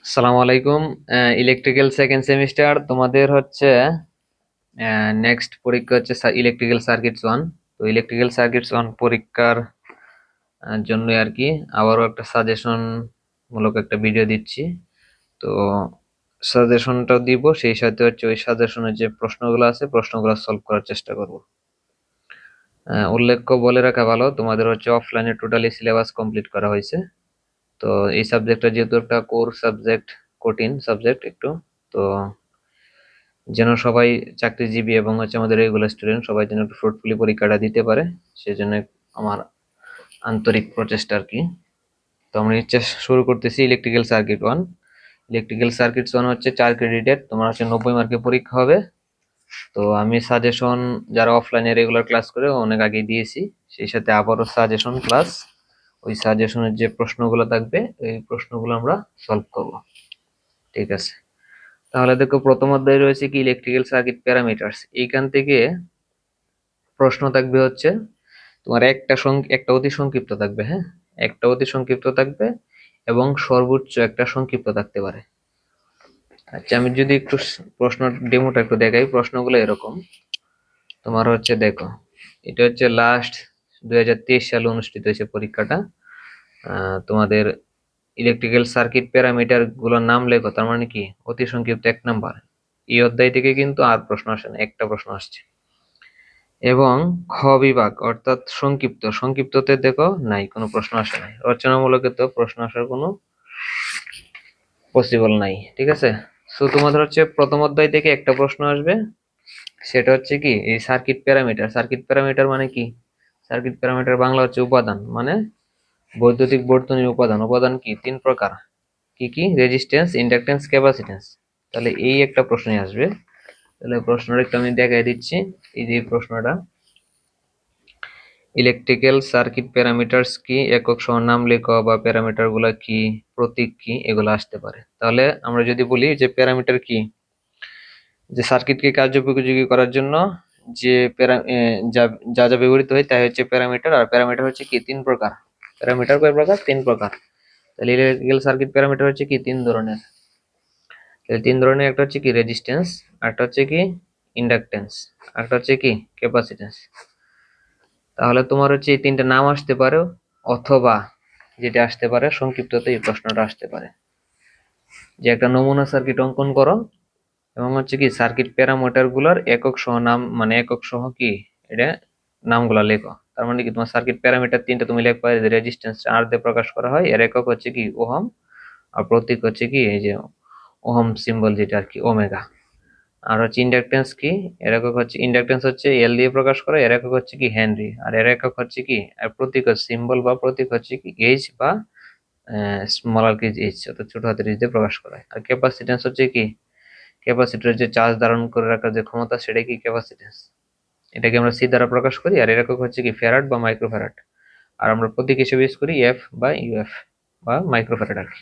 আসসালামু আলাইকুম। Electrical second semester তোমাদের হচ্ছে নেক্সট পরীক্ষা হচ্ছে ইলেকট্রিক্যাল সার্কিটস ওয়ান। তো ইলেকট্রিক্যাল সার্কিটস ওয়ান পরীক্ষার জন্য আর কি আবারও একটা সাজেশন মূলক একটা ভিডিও দিচ্ছি। তো সাজেশনটা দিব, সেই সাথে হচ্ছে ওই সাজেশনের যে প্রশ্নগুলো আছে প্রশ্নগুলো সলভ করার চেষ্টা করব। উল্লেখ্য বলে রাখা ভালো, তোমাদের হচ্ছে অফলাইনে টোটালি সিলেবাস কমপ্লিট করা হয়েছে। তো এই সাবজেক্টটা যেহেতু একটা কোর সাবজেক্ট, কঠিন সাবজেক্ট একটু, তো যেন সবাই চাকরিজীবী এবং হচ্ছে আমাদের রেগুলার স্টুডেন্ট সবাই যেন একটু ফ্রুটফুলি পরীক্ষাটা দিতে পারে, সেজন্য আমার আন্তরিক প্রচেষ্টা আর কি। তো আমরা নিচ্ছে শুরু করতেছি electrical circuit one. Electrical circuits one হচ্ছে 4 ক্রেডিটের, তোমার হচ্ছে 90 মার্কের পরীক্ষা হবে। তো আমি সাজেশন যারা অফলাইনে রেগুলার ক্লাস করে অনেক আগে দিয়েছি, সেই সাথে আবারও সাজেশন প্লাস ওই সাজেশনের যে প্রশ্নগুলো থাকবে এই প্রশ্নগুলো আমরা সলভ করব। ঠিক আছে, তাহলে দেখো প্রথম অধ্যায় রয়েছে কি ইলেকট্রিক্যাল সার্কিট প্যারামিটার্স। এইখান থেকে প্রশ্ন থাকবে হচ্ছে তোমার একটা অতি সংক্ষিপ্ত থাকবে, হ্যাঁ, একটা অতি সংক্ষিপ্ত থাকবে এবং সর্বোচ্চ একটা সংক্ষিপ্ত থাকতে পারে। আচ্ছা, আমি যদি একটু প্রশ্ন ডেমোটা একটু দেখাই, প্রশ্নগুলো এরকম। তোমার হচ্ছে দেখো, এটা হচ্ছে লাস্ট 2023 সালে অনুষ্ঠিত হয়েছে পরীক্ষাটা। তোমাদের ইলেকট্রিক্যাল সার্কিট প্যারামিটার গুলোর নাম লেখো, তার মানে কি অতি সংক্ষিপ্ত 1 নাম্বার। এই অধ্যায় থেকে কিন্তু আর প্রশ্ন আসে না, একটা প্রশ্ন আসছে। এবং খ বিভাগ অর্থাৎ সংক্ষিপ্ত, সংক্ষিপ্ততে দেখো নাই, কোনো প্রশ্ন আসে নাই। রচনামূলকে তো প্রশ্ন আসার কোনো পসিবল নাই। ঠিক আছে, সো তোমাদের হচ্ছে প্রথম অধ্যায় থেকে একটা প্রশ্ন আসবে, সেটা হচ্ছে কি এই সার্কিট প্যারামিটার। সার্কিট প্যারামিটার মানে কি? সার্কিট প্যারামিটার বাংলা হচ্ছে উপাদান, মানে বৈদ্যুতিক বর্তনীর উপাদান। উপাদান কি 3 প্রকার, কি কি? Resistance, inductance, capacitance. তাহলে এই একটা প্রশ্নই আসবে। তাহলে প্রশ্নটা একটু আমি দেখাই দিচ্ছি। এই যে প্রশ্নটা, ইলেকট্রিক্যাল সার্কিট প্যারামিটারস কি, একক সহ নাম লেখো, বা প্যারামিটার গুলা কি, প্রতীক কি, এগুলো আসতে পারে। তাহলে আমরা যদি বলি যে প্যারামিটার কি, যে সার্কিটকে কার্যোপযোগী করার জন্য যে যা যা যা ব্যবহৃত হয় তাই হচ্ছে প্যারামিটার। আর প্যারামিটার হচ্ছে কি 3 প্রকার। প্যারামিটার কয় প্রকার? 3 প্রকার। তাহলে ইলেকট্রিক্যাল সার্কিট প্যারামিটার হচ্ছে কি 3 ধরনের। তাহলে 3 ধরনের, একটা হচ্ছে কি রেজিস্ট্যান্স, একটা হচ্ছে কি ইন্ডাকটেন্স, একটা হচ্ছে কি ক্যাপাসিটেন্স। তাহলে তোমার হচ্ছে এই 3টা নাম আসতে পারে, অথবা যেটা আসতে পারে সংক্ষিপ্ততে এই প্রশ্নটা আসতে পারে যে একটা নমুনা সার্কিট অঙ্কন করো এবং হচ্ছে কি সার্কিট প্যারামিটার গুলার একক সহ নাম, মানে একক সহ কি এটা নামগুলা লেখো। তার মানে কি তোমার সার্কিট প্যারামিটার 3টা তুমি লিখবা, যে রেজিস্ট্যান্স আর দিয়ে প্রকাশ করা হয়, এর একক হচ্ছে কি ওহম, আর প্রতীক হচ্ছে কি এই যে ওহম সিম্বল যেটা আর কি ওমেগা। আর হচ্ছে ইন্ডাকটেন্স কি, এর একক হচ্ছে ইন্ডাকটেন্স হচ্ছে এল দিয়ে প্রকাশ করে, এর একক হচ্ছে কি হেনরি, আর এর একক হচ্ছে কি আর প্রতীক সিম্বল বা প্রতীক হচ্ছে কি এইচ বা স্মলার কি এইচ, অর্থাৎ ছোট হাতের এইচ দিয়ে প্রকাশ করা হয়। আর ক্যাপাসিটেন্স হচ্ছে কি ক্যাপাসিটরের যে চার্জ ধারণ করে রাখার যে ক্ষমতা, সেটা কি ক্যাপাসিটেন্স। এটাকে আমরা সি দ্বারা প্রকাশ করি, আর এর একক হচ্ছে কি ফ্যারাড বা মাইক্রোফ্যারাড। আর আমরা প্রতীক হিসেবে ইউজ করি এফ বা ইউএফ বা মাইক্রোফ্যারাড আর কি।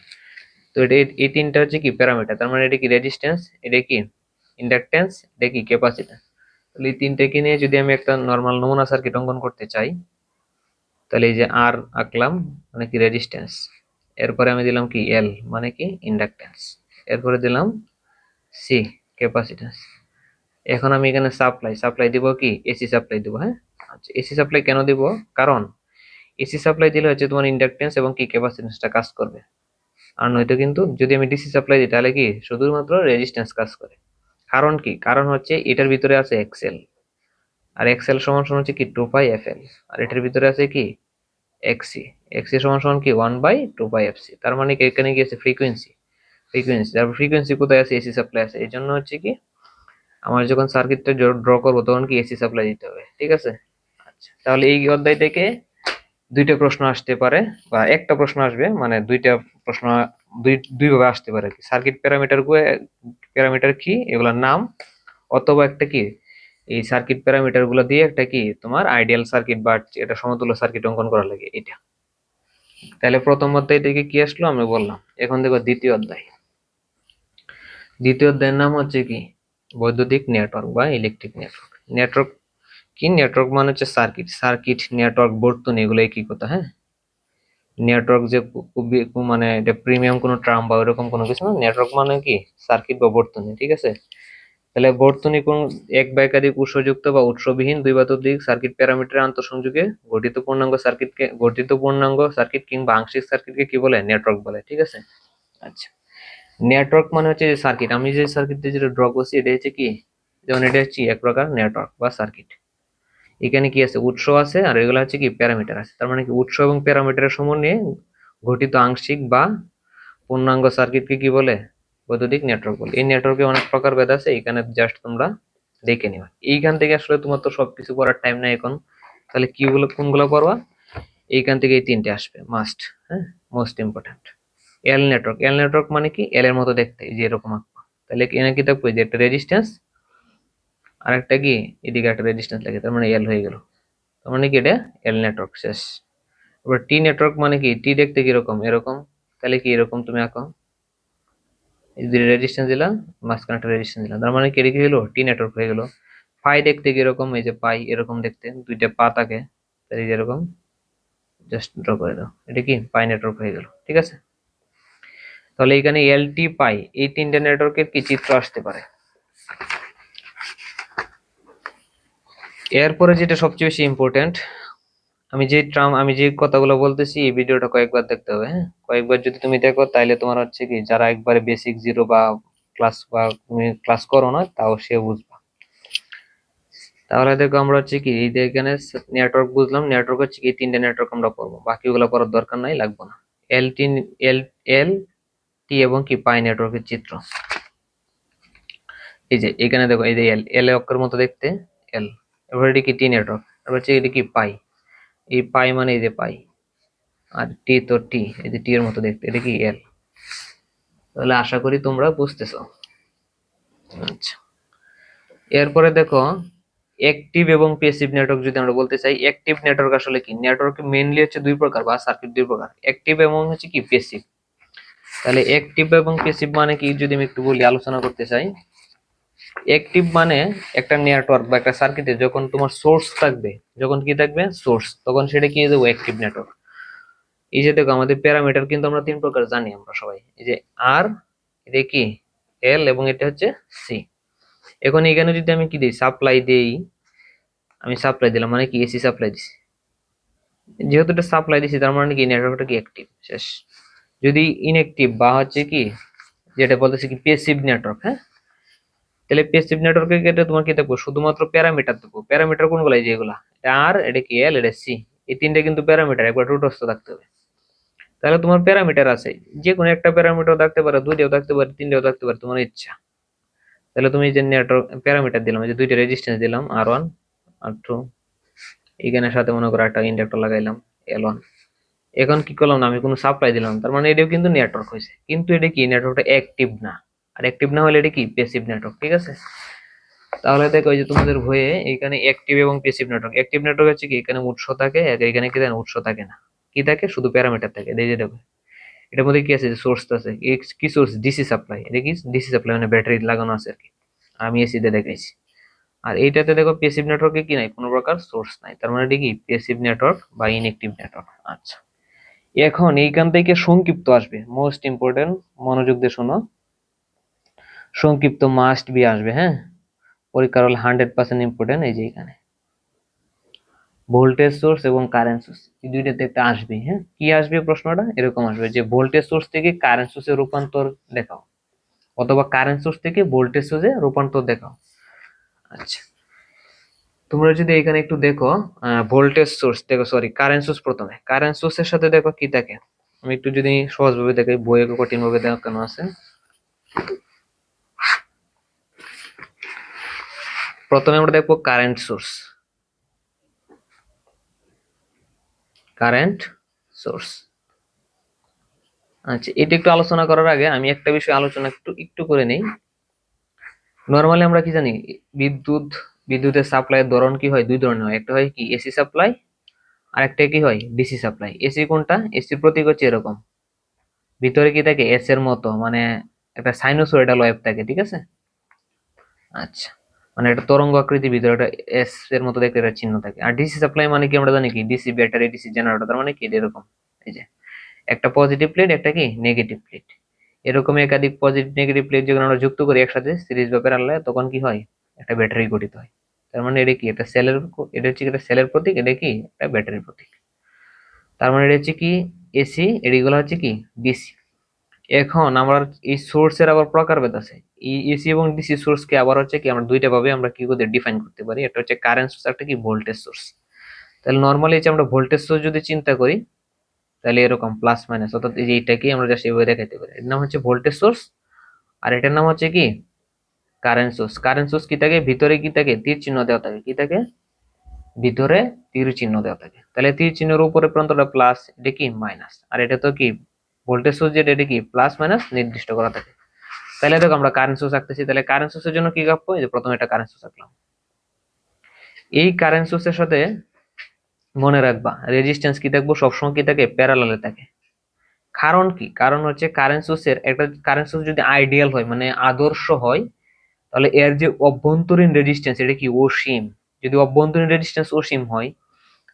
তো এটা এই 3টা হচ্ছে কি প্যারামিটার। তার মানে এটা কি রেজিস্ট্যান্স, এটা কি ইন্ডাকটেন্স, এটা কি ক্যাপাসিট্যান্স। তাহলে এই 3টাকে নিয়ে যদি আমি একটা নর্মাল নমুনা সার্কিট অঙ্কন করতে চাই, তাহলে এই যে আর আঁকলাম মানে কি রেজিস্ট্যান্স, এরপরে আমি দিলাম কি এল মানে কি ইন্ডাকটেন্স, এরপরে দিলাম সি ক্যাপাসিট্যান্স। এখন আমি এখানে সাপ্লাই সাপ্লাই দিব কি এসি সাপ্লাই দিব, হ্যাঁ। আচ্ছা, এসি সাপ্লাই কেন দিব? কারণ এসি সাপ্লাই দিলে হচ্ছে তোমার ইন্ডাকটেন্স এবং কি ক্যাপাসিট্যান্সটা কাজ করবে। আর নয়তো কিন্তু যদি আমি ডিসি সাপ্লাই দিই তাহলে কি শুধুমাত্র রেজিস্ট্যান্স কাজ করে। কারণ কি? কারণ হচ্ছে এটার ভিতরে আছে এক্সেল, আর এক্সেল সমান সমান হচ্ছে কি 2 পাই এফ এল, আর এটার ভিতরে আছে কি এক্সি। এক্সি সমান সমান কি 1/2 পাই এফসি। তার মানে কি এখানে কি আছে ফ্রিকোয়েন্সি, ফ্রিকোয়েন্সি, তারপর ফ্রিকোয়েন্সি কোথায় আছে? এসি সাপ্লাই আছে। এই জন্য হচ্ছে কি আমার যখন সার্কিটটা ড্র করবো তখন কি এসি সাপ্লাই দিতে হবে। ঠিক আছে, আচ্ছা, তাহলে এই অধ্যায় থেকে 2টা প্রশ্ন আসতে পারে, বা একটা প্রশ্ন আসবে, মানে 2টা প্রশ্ন দুইভাবে আসতে পারে। সার্কিট প্যারামিটার কি এগুলোর নাম, অথবা একটা কি এই সার্কিট প্যারামিটার গুলো দিয়ে একটা কি তোমার আইডিয়াল সার্কিট বা এটা সমতুল্য সার্কিট অঙ্কন করা লাগে এটা। তাহলে প্রথম অধ্যায় থেকে কি আসলো আমি বললাম। এখন দেখো দ্বিতীয় অধ্যায়। দ্বিতীয় অধ্যায়ের নাম হচ্ছে কি বৈদ্যুতিক নেটওয়ার্ক বা ইলেকট্রিক নেটওয়ার্ক। নেটওয়ার্ক কি? নেটওয়ার্ক মানে হচ্ছে সার্কিট, সার্কিট নেটওয়ার্ক বর্তনী এগুলো একই কথা, হ্যাঁ। নেটওয়ার্ক যে খুবই মানে এটা প্রিমিয়াম কোনো টার্ম বা ওরকম কোনো কিছু না। নেটওয়ার্ক মানে কি সার্কিট বা বর্তনী, ঠিক আছে। তাহলে বর্তনী কোন এক বা একাধিক উৎসযুক্ত বা উৎসবিহীন দুই বা ততোধিক সার্কিট প্যারামিটারের আন্তঃসংযোগে গঠিত পূর্ণাঙ্গ সার্কিট কিংবা আংশিক সার্কিটকে কি বলে? নেটওয়ার্ক বলে, ঠিক আছে। আচ্ছা, নেটওয়ার্ক মানে হচ্ছে যে সার্কিট, আমি যে সার্কিট দিয়ে যেটা ড্র করছি এটা হচ্ছে কি, যেমন এটা হচ্ছে এক প্রকার নেটওয়ার্ক বা সার্কিট। এখানে কি আছে? উৎস আছে, আর এগুলো হচ্ছে কি প্যারামিটার আছে। তার মানে কি উৎস এবং প্যারামিটারের সমন্বয়ে গঠিত আংশিক বা পূর্ণাঙ্গ সার্কিটকে কি বলে? বৈদ্যুতিক নেটওয়ার্ক বলে। এই নেটওয়ার্কে অনেক প্রকার ভেদ আছে, এখানে জাস্ট তোমরা দেখে নিবা। এইখান থেকে আসলে তোমার তো সবকিছু পড়ার টাইম নাই এখন, তাহলে কিগুলো কোনগুলো পড়বা? এইখান থেকে এই তিনটে আসবে মাস্ট, হ্যাঁ, মোস্ট ইম্পর্টেন্ট। এল নেটওয়ার্ক মানে কি? এল এর মতো দেখতে, এই যে এরকম আঁকবা। তাহলে এখানে কি থাকবে? যে একটা রেজিস্ট্যান্স আর একটা কি এদিকে একটা রেজিস্ট্যান্স লাগে, তার মানে এল হয়ে গেল। তার মানে কি এটা এল নেটওয়ার্ক, শেষ। এবার টি নেটওয়ার্ক মানে কি? টি দেখতে কিরকম? এরকম। তাহলে কি এরকম তুমি আঁকো, এই দুটো রেজিস্ট্যান্স দিলাম, মাঝখানে একটা রেজিস্ট্যান্স দিলাম, তার মানে কি এটা কি হলো? টি নেটওয়ার্ক হয়ে গেল। পাই দেখতে কিরকম? এই যে পাই এরকম দেখতে, দুইটা পা থাকে, তাহলে যেরকম জাস্ট ড্র করে দাও, এটা কি পাই নেটওয়ার্ক হয়ে গেল, ঠিক আছে। তাহলে এখানে এলটি পাই এই তিনটে নেটওয়ার্কের কি চিত্র আসতে পারে। এরপরে যেটা সবচেয়ে বেশি ইম্পর্টেন্ট, আমি যে কথাগুলো বলতেছি এই ভিডিওটা কয়েকবার দেখতে হবে, হ্যাঁ। কয়েকবার যদি তুমি দেখো তাহলে তোমার হচ্ছে কি, যারা একবারে বেসিক জিরো বা তুমি ক্লাস করো না তাও সে বুঝবা। তাহলে দেখো আমরা হচ্ছে কি এই যে এখানে নেটওয়ার্ক বুঝলাম, নেটওয়ার্ক হচ্ছে কি তিনটে নেটওয়ার্ক আমরা পড়বো, বাকিগুলো পড়ার দরকার নাই, লাগবে না। এল টি এল এল টি এবং কি পাই নেটওয়ার্কের চিত্র। এই যে এখানে দেখো, এই যে এল এল অক্ষরের মতো দেখতে, এল। এবার এটি কি টি নেটওয়ার্ক, এবার হচ্ছে এটি কি পাই, এই পাই মানে এই যে পাই, আর টি তো টি, এই যে টি এর মতো দেখতে, এটা কি এল। তাহলে আশা করি তোমরা বুঝতেছো। আচ্ছা, এরপরে দেখো অ্যাক্টিভ এবং প্যাসিভ নেটওয়ার্ক যদি আমরা বলতে চাই, অ্যাক্টিভ নেটওয়ার্ক আসলে কি? নেটওয়ার্ক মেইনলি হচ্ছে দুই প্রকার বা সার্কিট দুই প্রকার, অ্যাক্টিভ এবং হচ্ছে কি প্যাসিভ। তাহলে অ্যাক্টিভ এবং প্যাসিভ মানে কি যদি আমি একটু বলি, আলোচনা করতে চাই। অ্যাক্টিভ মানে একটা নেটওয়ার্ক বা একটা সার্কিটে যখন তোমার সোর্স থাকবে, যখন কি থাকবে? সোর্স, তখন সেটা কি দেবো? Active network. এই যে দেখো আমাদের প্যারামিটার কিন্তু আমরা তিন প্রকার জানি আমরা সবাই, এই যে আর, এটা কি এল, এবং এটা হচ্ছে সি। এখন এখানে যদি আমি কি দিই? সাপ্লাই দেই, আমি সাপ্লাই দিলাম মানে কি এসি সাপ্লাই দিছি, যেহেতু এটা সাপ্লাই দিছি তার মানে কি নেটওয়ার্কটা কি অ্যাক্টিভ, শেষ। যদি ইনঅ্যাক্টিভ বা হচ্ছে কি যেটা বলতেছে কি প্যাসিভ নেটওয়ার্ক, হ্যাঁ, তাহলে প্যাসিভ নেটওয়ার্কের ক্ষেত্রে তোমার কি থাকবে? শুধুমাত্র প্যারামিটার দেবো। প্যারামিটার কোনগুলো? এই যেগুলা, এটা আর, এটা কি এল, এটা সি, এই তিনটে কিন্তু প্যারামিটার একবার রুটস্থ থাকতে হবে। তাহলে তোমার প্যারামিটার আছে, যে কোনো একটা প্যারামিটার থাকতে পারে, দুইটাও থাকতে পারে, তিনটাও থাকতে পারে, তোমার ইচ্ছা। তাহলে তুমি যে নেটওয়ার্ক প্যারামিটার দিলাম, যে দুইটা রেজিস্ট্যান্স দিলাম, আর ওয়ান আর টু, এখানে সাথে মনে করো একটা ইন্ডাক্টর লাগাইলাম, এল ওয়ান। এখন কি করলাম না, আমি কোনো সাপ্লাই দিলাম, তার মানে এটাও কিন্তু নেটওয়ার্ক হয়েছে, কিন্তু এটা কি নেটওয়ার্কটা অ্যাক্টিভ না। আর অ্যাক্টিভ না হলে এটা কি প্যাসিভ নেটওয়ার্ক, ঠিক আছে। তাহলে দেখো এই যে তোমাদের বইয়ে এখানে অ্যাক্টিভ এবং প্যাসিভ নেটওয়ার্ক, অ্যাক্টিভ নেটওয়ার্ক হচ্ছে কি এখানে উৎস থাকে, আর এখানে কি থাকে? উৎস থাকে না, কি থাকে? শুধু প্যারামিটার থাকে। এই যে দেখো এটার মধ্যে কি আছে? সোর্স আছে, কি সোর্স? DC supply. এটা কি ডিসি সাপ্লাই মানে ব্যাটারি লাগানো আছে আর কি, আমি এসি দিয়ে দেখাইছি। আর এইটাতে দেখো প্যাসিভ নেটওয়ার্কে কি নাই? কোনো প্রকার সোর্স নাই, তার মানে এটা কি প্যাসিভ নেটওয়ার্ক বা ইনঅ্যাক্টিভ নেটওয়ার্ক। আচ্ছা, এখন এইখান থেকে সংক্ষিপ্ত আসবে, মোস্ট ইম্পর্টেন্ট, মনোযোগ দিয়ে শোনো। সংক্ষিপ্ত মাস্ট বি আসবে, হ্যাঁ, পরীক্ষার হল 100% ইম্পর্টেন্ট। এই যে এখানে ভোল্টেজ সোর্স এবং কারেন্ট সোর্স, এই দুইটাতে একটা আসবে, হ্যাঁ। কি আসবে? প্রশ্নটা এরকম আসবে যে ভোল্টেজ সোর্স থেকে কারেন্ট সোর্সে রূপান্তর দেখাও, অথবা কারেন্ট সোর্স থেকে ভোল্টেজ সোর্সে রূপান্তর দেখাও। আচ্ছা, তোমরা যদি এখানে একটু দেখো, ভোল্টেজ সোর্স দেখো, সরি কারেন্ট সোর্স, প্রথমে কারেন্ট সোর্সের সাথে দেখো কি থাকে। আমি একটু যদি সহজভাবে দেখাই, বইয়ে কঠিন ভাবে দেখানো আছে। প্রথমে আমরা দেখবো কারেন্ট সোর্স, কারেন্ট সোর্স। আচ্ছা, এটা একটু আলোচনা করার আগে আমি একটা বিষয় আলোচনা একটু একটু করে নেই। নর্মালি আমরা কি জানি, বিদ্যুৎ বিদ্যুতের সাপ্লাইয়ের ধরন কি হয়? দুই ধরনের হয়, একটা হয় কি এসি সাপ্লাই, আর একটা কি হয় ডিসি সাপ্লাই। এসি কোনটা? এসির প্রতীক হচ্ছে এরকম, ভিতরে কি থাকে? এস এর মতো, মানে একটা সাইনোসয়েডাল ওয়েভ থাকে, ঠিক আছে। আচ্ছা, মানে একটা তরঙ্গ আকৃতির ভিতরে একটা এস এর মতো দেখতে একটা চিহ্ন থাকে। আর ডিসি সাপ্লাই মানে কি? আমরা জানি কি ডিসি ব্যাটারি, ডিসি জেনারেটর, তার মানে কি এরকম, এই যে একটা পজিটিভ প্লেট, একটা কি নেগেটিভ প্লেট। এরকম একাধিক পজিটিভ নেগেটিভ প্লেট যখন আমরা যুক্ত করি একসাথে সিরিজ বা প্যারালালে, তখন কি হয়, একটা ব্যাটারি গঠিত হয়। তার মানে এটা কি একটা সেলের, এটা হচ্ছে একটা সেলের প্রতীক, এটা কি একটা ব্যাটারির প্রতীক। তার মানে এটা হচ্ছে কি এসি, এগুলো হচ্ছে কি ডিসি। এখন আমার এই সোর্সের আবার প্রকারভেদ আছে। এই এসি এবং ডিসি সোর্স কে আবার হচ্ছে কি আমরা দুইটা ভাবে আমরা কি করে ডিফাইন করতে পারি, একটা হচ্ছে কারেন্ট সোর্স, একটা কি ভোল্টেজ সোর্স। তাহলে নর্মালি যে আমরা ভোল্টেজ সোর্স যদি চিন্তা করি, তাহলে এরকম প্লাস মাইনাস, অর্থাৎ এই যে এইটাকে আমরা জাস্ট এইভাবে দেখাইতে পারি, এর নাম হচ্ছে ভোল্টেজ সোর্স। আর এটার নাম হচ্ছে কি কারেন্ট সোর্স। কারেন্ট সোর্স কি থাকে, ভিতরে কি থাকে, তীর চিহ্ন দেওয়া থাকে, কি থাকে, ভিতরে তীর চিহ্ন দেওয়া থাকে। তাহলে তীর চিহ্নের উপরে প্রান্তটা প্লাস, এটা কি মাইনাস, আর এটা তো কি ভোল্টেজ সোর্স, যেটা এটা কি প্লাস মাইনাস নির্দিষ্ট করা থাকে। তাহলে দেখো আমরা কারেন্ট সোর্স আঁকতেছি, তাহলে কারেন্ট সোর্সের জন্য কি আঁকবো, এই যে প্রথমে একটা কারেন্ট সোর্স আঁকলাম। এই কারেন্ট সোর্সের সাথে মনে রাখবা রেজিস্ট্যান্স কি থাকবো, সবসময় কি থাকে, প্যারালালে থাকে। কারণ কি, কারণ হচ্ছে কারেন্ট সোর্সের একটা, কারেন্ট সোর্স যদি আইডিয়াল হয় মানে আদর্শ হয়, তাহলে এর যে অভ্যন্তরীণ রেজিস্ট্যান্স এটা কি অসীম। যদি অভ্যন্তরীণ রেজিস্ট্যান্স অসীম হয়,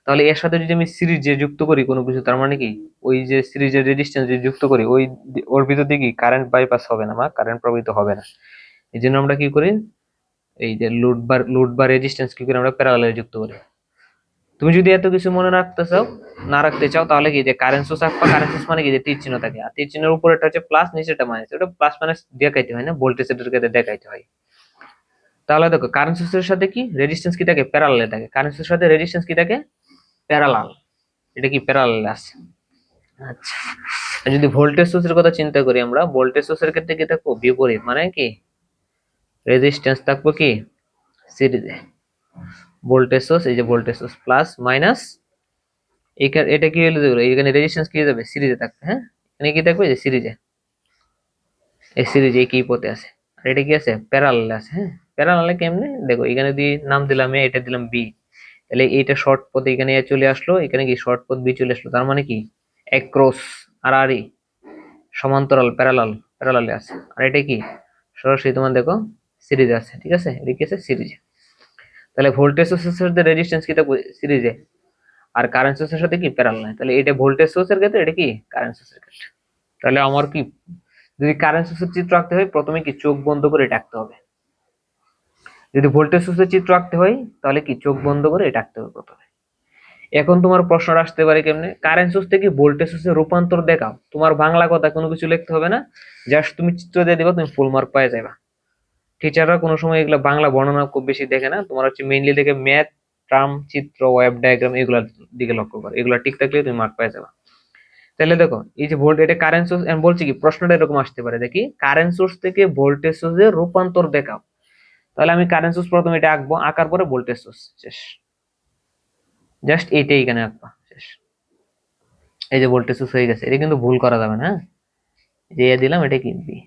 তাহলে এর সাথে যদি আমি সিরিজে যুক্ত করি কোনো কিছু, তার মানে কি ওই যে সিরিজের রেজিস্ট্যান্স যদি যুক্ত করি, ওই ওর ভিতর দিয়ে কি কারেন্ট বাইপাস হবে না বা কারেন্ট প্রবাহিত হবে না। এই জন্য আমরা কি করি, এই যে লোড বা রেজিস্ট্যান্স কি করে আমরা প্যারালালে যুক্ত করি। তুমি যদি এত কিছু মনে রাখতে চাও, না রাখতে চাও, তাহলে কি যে কারেন্ট সোর্স আঁকবা, কারেন্ট সোর্স মানে কি যে তীর চিহ্ন থাকে, আর তীর চিহ্নের উপরেটা হচ্ছে প্লাস, নিচেটা মাইনাস, ওটা প্লাস মাইনাস দেখাইতে হয় না, ভোল্টেজ এর ক্ষেত্রে দেখাইতে হয়। তাহলে দেখো কারেন্ট সোর্সের সাথে কি রেজিস্ট্যান্স কি থাকে, প্যারালালে থাকে। কারেন্ট সোর্সের সাথে রেজিস্ট্যান্স কি থাকে, প্যারালাল। এটা কি প্যারালালে আছে। আচ্ছা, আর যদি ভোল্টেজ সোর্সের কথা চিন্তা করি আমরা, ভোল্টেজ সোর্সের ক্ষেত্রে কি থাকবো, বিপরীত, মানে কি রেজিস্ট্যান্স থাকবো কি সিরিজে। ভোল্টেজ সোর্স, এই যে ভোল্টেজ সোর্স প্লাস মাইনাস, এটা কি হলে দেবে, এখানে রেজিস্ট্যান্স কি হয়ে যাবে, সিরিজে থাকবে। হ্যাঁ, এখানে কি থাকবে, যে সিরিজে, এই সিরিজে কি পথে আছে, আর এটা কি আছে, প্যারালালে আছে। হ্যাঁ, প্যারালালে কেমনে দেখো, এখানে দিয়ে নাম দিলাম এ, এটা দিলাম বি, তাহলে এইটা শর্ট পথ এখানে এ চলে আসলো, এখানে কি শর্ট পথ বি চলে আসলো, তার মানে কি অ্যাক্রস আর আর ই সমান্তরাল, প্যারালালে আছে। আর এটা কি সরাসরি তোমার দেখো সিরিজে আছে। ঠিক আছে, এটা কি আছে, সিরিজে। তাহলে ভোল্টেজ সোর্সের সাথে রেজিস্ট্যান্স কি থাকবে, সিরিজে, আর কারেন্ট সোর্সের সাথে কি প্যারালাল। তাহলে এটা ভোল্টেজ সোর্সের ক্ষেত্রে, এটা কি কারেন্ট সোর্সের ক্ষেত্রে। তাহলে আমার কি, যদি কারেন্ট সোর্সের চিত্র আঁকতে হয়, প্রথমে কি চোখ বন্ধ করে এটা আঁকতে হবে। যদি ভোল্টেজ সোর্সের চিত্র আঁকতে হয়, তাহলে কি চোখ বন্ধ করে এটা আঁকতে হবে প্রথমে। এখন তোমার প্রশ্ন আসতে পারে কেমনে, কারেন্ট সোর্স থেকে ভোল্টেজ সোর্সে রূপান্তর দেখাও। তোমার বাংলা কথা কোনো কিছু লিখতে হবে না, জাস্ট তুমি চিত্র দিয়ে দিবা, তুমি ফুল মার্ক পেয়ে যাবে। টিচাররা কোনো সময় এগুলো বাংলা বর্ণনা খুব বেশি দেখে না, তোমার হচ্ছে মেইনলি দেখে ম্যাথ, ট্রাম, চিত্র, ওয়েব ডায়াগ্রাম, এগুলোর দিকে লক্ষ্য করো। এগুলো ঠিক থাকলে তুমি মার্ক পেয়ে যাবে। তাহলে দেখো এই যে ভোল্ট, এটা কারেন্ট সোর্স, আমি বলছি কি প্রশ্নটা এরকম আসতে পারে, দেখি কারেন্ট সোর্স থেকে ভোল্টেজ সোর্সে রূপান্তর দেখাও। তাহলে আমি কারেন্ট সোর্স প্রথমে এটা আঁকবো, আঁকার পরে ভোল্টেজ সোর্স, শেষ। জাস্ট এইটাই এখানে আঁকবা, শেষ। এই যে ভোল্টেজ সোর্স হয়ে গেছে, এটা কিন্তু ভুল করা যাবে না। যে দিলাম এটা কি বি।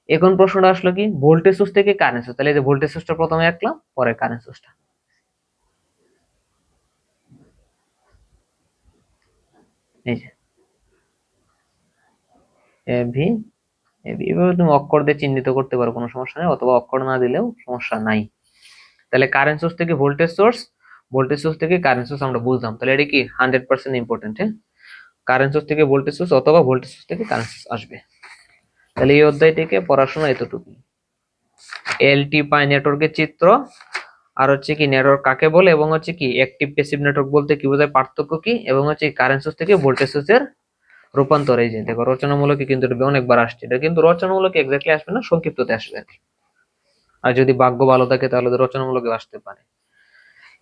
এখন প্রশ্নটা আসলো কি ভোল্টেজ সোর্স থেকে কারেন্ট সোর্স, তাহলে এই যে ভোল্টেজ সোর্সটা প্রথমে আঁকলাম, পরে কারেন্ট সোর্সটা। এই যে এ ভি, এ ভি, এভাবে তুমি অক্ষর দিয়ে চিহ্নিত করতে পারো, কোনো সমস্যা নেই, অথবা অক্ষর না দিলেও সমস্যা নাই। তাহলে কারেন্ট সোর্স থেকে ভোল্টেজ সোর্স, ভোল্টেজ সোর্স থেকে কারেন্ট সোর্স আমরা বুঝলাম। তাহলে এটা কি 100% ইম্পর্টেন্ট। হ্যাঁ, কারেন্ট সোর্স থেকে ভোল্টেজ সোর্স অথবা ভোল্টেজ সোর্স থেকে কারেন্ট সোর্স আসবে। তাহলে এই অধ্যায় থেকে পড়াশোনা এতটুকু। এলটি পাই নেটওয়ার্কের চিত্র, আর হচ্ছে কি নেটওয়ার্ক কাকে বলে, এবং হচ্ছে কি অ্যাক্টিভ প্যাসিভ নেটওয়ার্ক বলতে কি বোঝায়, পার্থক্য কি, এবং হচ্ছে কারেন্ট সোর্স থেকে ভোল্টেজ সোর্সের রূপান্তর। এই যে দেখো রচনামূলক কিন্তু এটা অনেকবার আসছে, এটা কিন্তু রচনামূলক এক্স্যাক্টলি আসবে না, সংক্ষিপ্ততে আসবে আর কি। আর যদি ভাগ্য ভালো থাকে তাহলে তো রচনামূলকে আসতে পারে।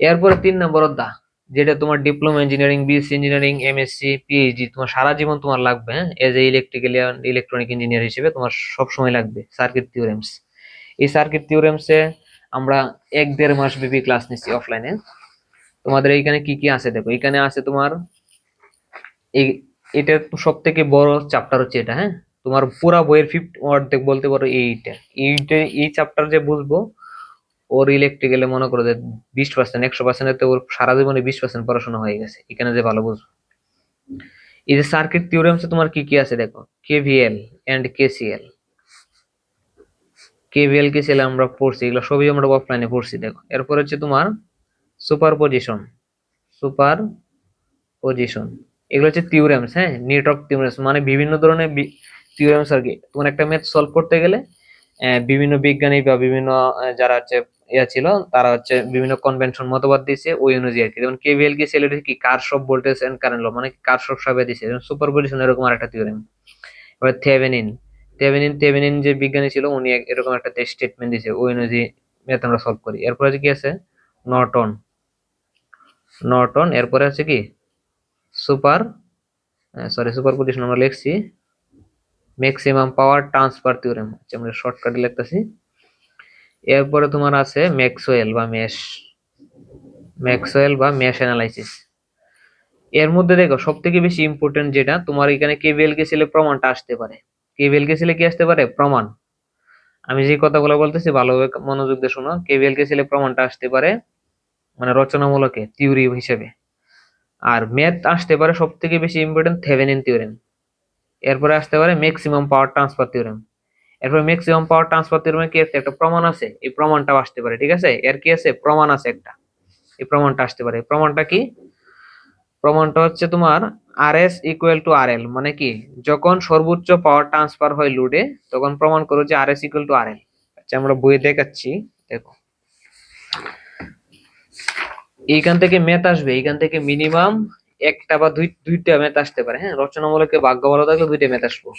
এরপরে 3 নম্বর অধ্যায়, যেটা তোমার diploma engineering, BSc engineering, MSc, PhD, তোমার সারা জীবন তোমার লাগবে। হ্যাঁ, as a electrical electronic engineer হিসেবে তোমার সব সময় লাগবে সার্কিট থিওরেমস। এই সার্কিট থিওরেমসে আমরা 1-1.5 মাস ব্যাপী ক্লাস নিচ্ছি অফলাইনে। তোমাদের এইখানে কি কি আছে দেখো, এখানে আছে তোমার এই, এটা সব থেকে বড় চ্যাপ্টার হচ্ছে এটা। হ্যাঁ, তোমার পুরা বইয়ের অর্ধেক বলতে পারো এইটা। এই চ্যাপ্টার যে বুঝবো, ওর ইলেকট্রিক্যালে মনে করো যে 20%, 100%, ওর সারা জীবনে 20% পড়াশোনা হয়ে গেছে এখানে যে ভালো বুঝবো। এই যে সার্কিট থিওরেমসে তোমার কি কি আছে দেখো, KVL and KCL. KVL KCL আমরা পড়ছি, এগুলো সবই আমরা অফলাইনে পড়ছি। দেখো এরপর হচ্ছে তোমার সুপার পজিশন, সুপার পজিশন, এগুলো হচ্ছে থিওরেমস, হ্যাঁ, নেটওয়ার্ক থিওরেমস মানে বিভিন্ন ধরনের থিওরেমস আর কি। তোমার একটা ম্যাথ সলভ করতে গেলে বিভিন্ন বিজ্ঞানী বা বিভিন্ন যারা হচ্ছে ছিল, তারা হচ্ছে বিভিন্ন কনভেনশন মতবাদ দিয়েছে ওই অনুযায়ী আর কি। যেমন কেভিএল কি সেল কি Kirchhoff voltage and current law, মানে কারশফ সাবে দিয়েছে। যেমন সুপারপজিশন এরকম আরেকটা থিওরেম। এবার থেভেনিন, থেভেনিন যে বিজ্ঞানী ছিল উনি এরকম একটা স্টেটমেন্ট দিয়েছে, ওই অনুযায়ী ম্যাথ আমরা সলভ করি। এরপরে কি আছে নর্টন, এরপরে আছে কি সুপার সুপারপজিশন আমরা লিখছি ম্যাক্সিমাম পাওয়ার ট্রান্সফার থিওরেম, আচ্ছা আমরা শর্টকাটে লিখতেছি। এরপরে তোমার আছে ম্যাক্সওয়েল বা মেশ অ্যানালাইসিস। এর মধ্যে দেখো সব থেকে বেশি ইম্পর্টেন্ট যেটা তোমার এখানে কেভিএল কে ছেলে প্রমাণটা আসতে পারে। কেভিএল কে ছেলে কি আসতে পারে? প্রমাণ। আমি যে কথাগুলো বলতেছি ভালোভাবে মনোযোগ দিয়ে শোনো। কেভিএল কে ছেলে প্রমাণটা আসতে পারে মানে রচনামূলকে থিওরি হিসেবে। আর ম্যাথ আসতে পারে সব থেকে বেশি ইম্পর্টেন্ট থেভেনিন থিওরেম। এরপরে আসতে পারে ম্যাক্সিমাম পাওয়ার ট্রান্সফার থিওরেম। এরপর ম্যাক্সিমাম পাওয়ার ট্রান্সফার থিওরেমে কি একটা প্রমাণ আছে, এই প্রমাণটাও আসতে পারে। ঠিক আছে, এর কি আছে? প্রমাণ আছে একটা, এই প্রমাণটা আসতে পারে। প্রমাণটা কি? প্রমাণটা হচ্ছে তোমার আর এস ইকুয়াল টু আর এল, মানে কি যখন সর্বোচ্চ পাওয়ার ট্রান্সফার হয় লোডে তখন প্রমাণ করো যে আর এস ইকুয়াল টু আর এল। আচ্ছা আমরা বইয়ে দেখাচ্ছি, দেখো এইখান থেকে ম্যাথ আসবে, এইখান থেকে মিনিমাম একটা বা দুইটা ম্যাথ আসতে পারে। হ্যাঁ, রচনামূলকে ভাগ্য ভালো থাকলে দুইটা ম্যাথ আসবো,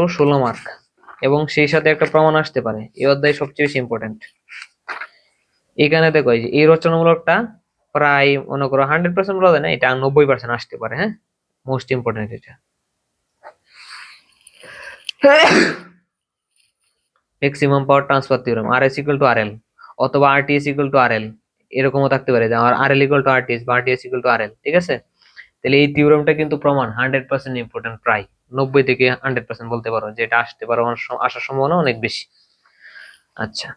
16 মার্ক, এবং সেই সাথে একটা প্রমাণ আসতে পারে। এই অধ্যায় সবচেয়ে বেশি ইম্পর্টেন্ট। এখানে দেখো এই যে এই রচনামূলকটা প্রায় মনে করো 100% বলা যায় না, এটা 90% আসতে পারে। হ্যাঁ, মোস্ট ইম্পর্টেন্ট এটা। Maximum power transfer theorem R S equal to R L অথবা R T S equal to R L, এরকমও থাকতে পারে যে R L equal to R T S বা R T S equal to R L. ঠিক আছে, তাহলে এই থিওরেমটা কিন্তু প্রমাণ 100% ইম্পর্টেন্ট, প্রায় 90 থেকে 100% বলতে পারো যে এটা আসতে পারো, আসার সম্ভাবনা অনেক বেশি। আচ্ছা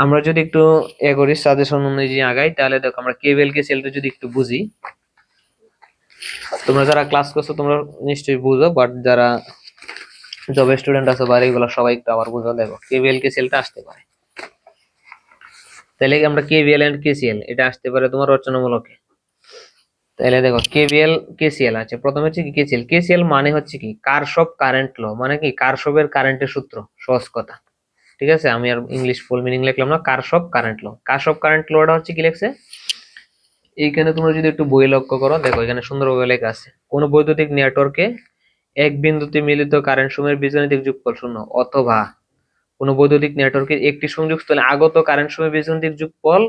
আমরা যদি একটু এ করি সাজেশন অনুযায়ী আগাই, তাহলে দেখো আমরা কেভিএল কে সেলটা যদি একটু বুঝি। তোমরা যারা ক্লাস করছো তোমরা নিশ্চয়ই বুঝো, বাট যারা জব স্টুডেন্ট আছে বা এগুলো সবাই একটু আবার বুঝো। দেখো কেভিএল কে সেলটা আসতে পারে, তাহলে আমরা কেভিএল এন্ড কেসিএল এটা আসতে পারে তোমার রচনামূলকে। তাহলে দেখো কেভিএল কেসিএল আছে, প্রথমে হচ্ছে কি কেসিএল। কেসিএল মানে হচ্ছে কি কারশফ কারেন্ট ল, মানে কি কারশফের কারেন্টের সূত্র, সহজ কথা। ঠিক আছে, আমি আর ইংলিশ ফুল মিনিং লিখলাম না। কারশফ কারেন্ট ল, কারশফ কারেন্ট লটা হচ্ছে কি লিখছে এইখানে, তোমরা যদি একটু বই লক্ষ্য করো দেখো এখানে সুন্দরভাবে লেখা আছে কোন বৈদ্যুতিক নেটওয়ার্কে এক বিন্দুতে মিলিত কারেন্ট সমূহের বীজগাণিতিক যোগফল শূন্য, অথবা কোন বৈদ্যুতিক নেটওয়ার্কের একটি সংযোগস্থলে আগত কারেন্ট সমূহের বীজগাণিতিক যোগফল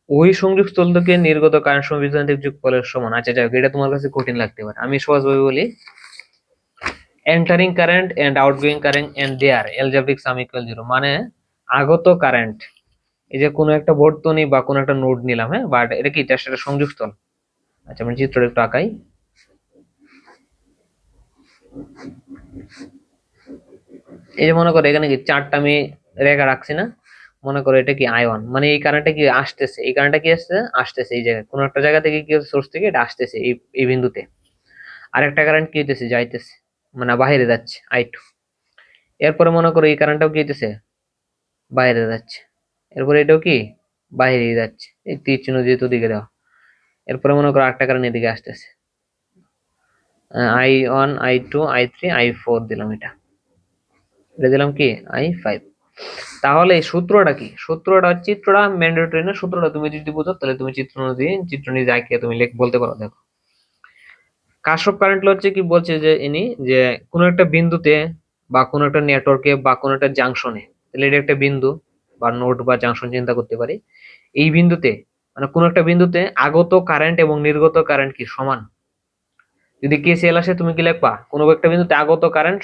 ওই সংযোগস্থল থেকে নির্গত কারেন্ট সমূহের বীজগাণিতিক যোগফলের সমান। আচ্ছা যাই হোক, এটা তোমার কাছে কঠিন লাগতে পারে, আমি সহজভাবে বলি। Entering current and outgoing current and their algebraic sum equal 0, মানে আগত কারেন্ট, এই যে কোনো একটা বর্তনী বা কোনো একটা নোড নিলাম, হ্যাঁ, বাট এটা কি জাস্ট একটা সংযোগস্থল। আচ্ছা আমি চিত্রটা একটু আঁকাই। এই যে মনে করো এখানে কি চারটা আমি রেখা রাখছি না, মনে করো এটা কি আয়ন, মানে এই কারেন্টটা কি আসতেছে, এই কারেন্টটা কি আসছে আসতেছে এই জায়গায় কোনো একটা জায়গা থেকে, কি সোর্স থেকে এটা আসতেছে এই বিন্দুতে। আর একটা কারেন্ট কি হইতেছে যাইতেছে, মানে বাইরে যাচ্ছে I2। এরপরে মনে করো এই কারেন্টটাও কি হইতেছে বাইরে যাচ্ছে, এরপরে এটাও কি বাইরে যাচ্ছে, এই তীর চিহ্ন যেহেতু দিকে দেওয়া। এরপরে মনে করো আরেকটা কারেন্ট এদিকে আসতেছে, I1 I2 I3 I4 দিলাম, এটা দিলাম কি I5। তাহলে এই সূত্রটা কি? সূত্রটা চিত্রটা ম্যান্ডেটরি না, সূত্রটা তুমি যদি বুঝো তাহলে তুমি চিত্র অনুযায়ী যাকে তুমি বলতে পারো। দেখো কারশফ কারেন্ট ল হচ্ছে কি বলছে যে ইনি যে কোনো একটা বিন্দুতে বা কোনো একটা নেটওয়ার্কে বা কোনো একটা জাংশনে, তাহলে এটা একটা বিন্দু বা নোড বা জাংশন চিন্তা করতে পারি। এই বিন্দুতে মানে কোনো একটা বিন্দুতে আগত কারেন্ট এবং নির্গত কারেন্ট কি সমান। যদি কেসিএল আসে তুমি কি লিখবা কোনো একটা বিন্দুতে আগত কারেন্ট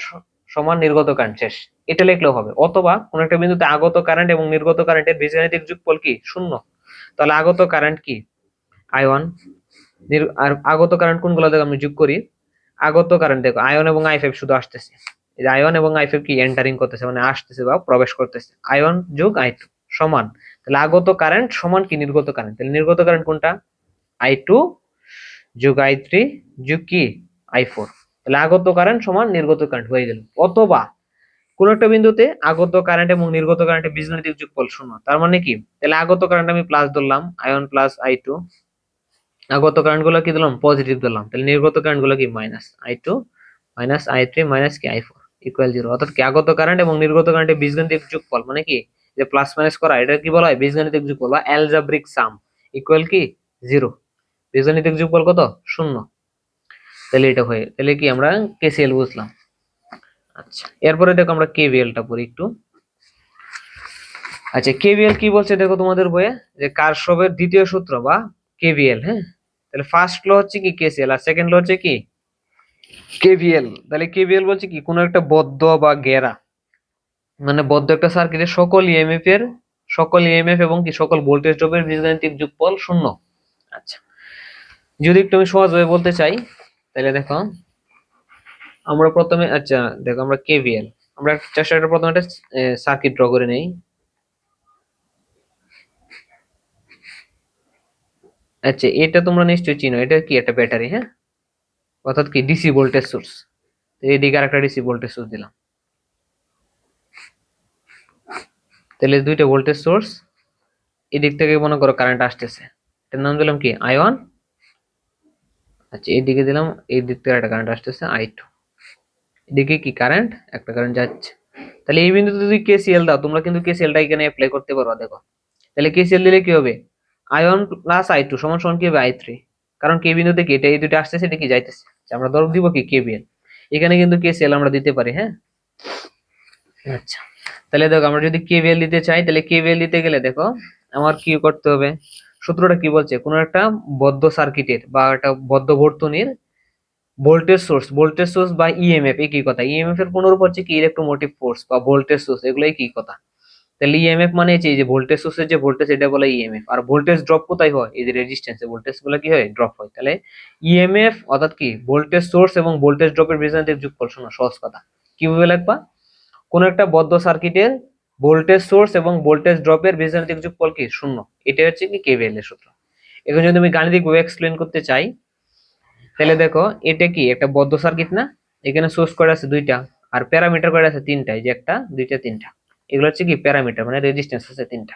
সমান নির্গত কারেন্ট, শেষ, এটা লিখলেও হবে। অথবা কোনো একটা বিন্দুতে আগত কারেন্ট এবং নির্গত কারেন্টের বীজগাণিতিক যোগফল কি শূন্য, তাহলে আগত কারেন্ট কি I1, আর আগত কারেন্ট কোনগুলো দেখো আমি যোগ করি। আগত কারেন্ট দেখো I1 এবং I5 শুধু আসতেছে, এই যে I1 এবং I5 কি এন্টারিং করতেছে মানে আসতেছে বা প্রবেশ করতেছে, I1 যোগ I2 সমান, তাহলে আগত কারেন্ট সমান কি নির্গত কারেন্ট, তাহলে নির্গত কারেন্ট কোনটা I2 যোগ I3 যোগ কি I4, তাহলে আগত কারেন্ট সমান নির্গত কারেন্ট হয়ে গেল। অথবা কোন একটা বিন্দুতে আগত কারেন্ট এবং নির্গত কারেন্টের বীজগাণিতিক যোগফল শূন্য, তার মানে কি তাহলে আগত কারেন্ট আমি প্লাস ধরলাম I1 প্লাস I2 আগত কারেন্ট গুলো কি দিলাম, পজিটিভ দিলাম, তাহলে নির্গত কারেন্ট গুলো কি -i2 -i3 কি i4 ইকুয়াল 0। অর্থাৎ কি আগত কারেন্ট এবং নির্গত কারেন্টের বীজগাণিতিক যোগফল মানে কি, যে প্লাস মাইনাস করা, এটা কি বলা হয় বীজগাণিতিক যোগফল বা অ্যালজাব্রিক সাম ইকুয়াল কি 0। বীজগাণিতিক যোগফল কত, 0। তাহলে এটা হয়, তাহলে কি আমরা কেসিএল বুঝলাম। আচ্ছা, এরপরে দেখো আমরা কেভিএল টা পড়ি একটু। আচ্ছা, কেভিএল কি বলছে দেখো তোমাদের বইয়ে, যে কার্শফের দ্বিতীয় সূত্র বা কেভিএল। হ্যাঁ, তাহলে ফার্স্ট ল হচ্ছে কি কেসিএল, আর সেকেন্ড ল হচ্ছে কি কেভিএল। তাহলে কেভিএল বলছে কি, কোন একটা বদ্ধ বা ঘেরা, মানে বদ্ধ একটা সার্কিটের সকল ইএমএফ এবং কি সকল ভোল্টেজ ড্রপের বীজগাণিতিক যোগফল 0। আচ্ছা, যদি একটু আমি সহজভাবে বলতে চাই, তাহলে দেখো আমরা প্রথমে, আচ্ছা দেখো আমরা কেভিএল, আমরা চেষ্টা করে প্রথমে একটা সার্কিট ড্র করে নেই। আচ্ছা, এটা তোমরা নিশ্চয়ই চিনো, এটা কি একটা ব্যাটারি। হ্যাঁ, অর্থাৎ কি ডিসি ভোল্টেজ সোর্স। এইদিকে আর একটা ডিসি ভোল্টেজ সোর্স দিলাম, তাহলে দুইটা ভোল্টেজ সোর্স, এদিক থেকে মনে করো কারেন্ট আসতেছে, এটার নাম দিলাম কি i1। আচ্ছা, এইদিকে দিলাম, এই দিক থেকে একটা কারেন্ট আসতেছে i2। এদিকে কি কারেন্ট, একটা কারেন্ট যাচ্ছে। তাহলে এই বিন্দুতে যদি কেসিএল দাও, তোমরা কিন্তু কেসিএলটা এখানে অ্যাপ্লাই করতে পারো। দেখো, তাহলে কেসিএল দিলে কি হবে, i1 প্লাস i2 সমান সমান কি হবে i3। কারণ কে বিন্দুতে কি এটা এই দুটো আসতেছে, এটা কি যাইতেছে। আচ্ছা, আমরা ধর দিব কি কেভিএল, এখানে কিন্তু কেসিএল আমরা দিতে পারি। হ্যাঁ, আচ্ছা, তাহলে দেখো আমরা যদি কেভিএল দিতে চাই, তাহলে কেভিএল দিতে গেলে দেখো আমার কি করতে হবে, সূত্রটা কি বলছে, কোন একটা বদ্ধ সার্কিটের বা একটা বদ্ধ বর্তনীর ভোল্টেজ সোর্স বা ইএমএফ, একই কথা। ইএমএফ এর পুনরূপ হচ্ছে কি ইলেকট্রোমোটিভ ফোর্স বা ভোল্টেজ সোর্স, এগুলো একই কথা। তাহলে ইএমএফ মানে হচ্ছে এই যে ভোল্টেজ সোর্সের যে ভোল্টেজ, এটা বলে ইএমএফ। আর ভোল্টেজ ড্রপ কোথায় হয়, এই যে রেজিস্ট্যান্সে ভোল্টেজ গুলো কি হয়, ড্রপ হয়। তাহলে ইএমএফ অর্থাৎ কি ভোল্টেজ সোর্স এবং ভোল্টেজ ড্রপের বীজগাণিতিক যোগফল। শোনো সহজ কথা, কিভাবে লিখবা, কোন একটা বদ্ধ সার্কিটের ভোল্টেজ সোর্স এবং ভোল্টেজ ড্রপের বীজগাণিতিক যোগফল কি 0। এটা হচ্ছে কি কেভিএল এর সূত্র। এখন যদি আমি গাণিতিক ভাবে এক্সপ্লেন করতে চাই, তাহলে দেখো এটা কি একটা বদ্ধ সার্কিট না, এখানে সোর্স কয়টা আছে, দুইটা, আর প্যারামিটার কয়টা আছে, তিনটা। এই যে একটা, দুইটা, তিনটা, এগুলো হচ্ছে কি প্যারামিটার, মানে রেজিস্ট্যান্স আছে তিনটা।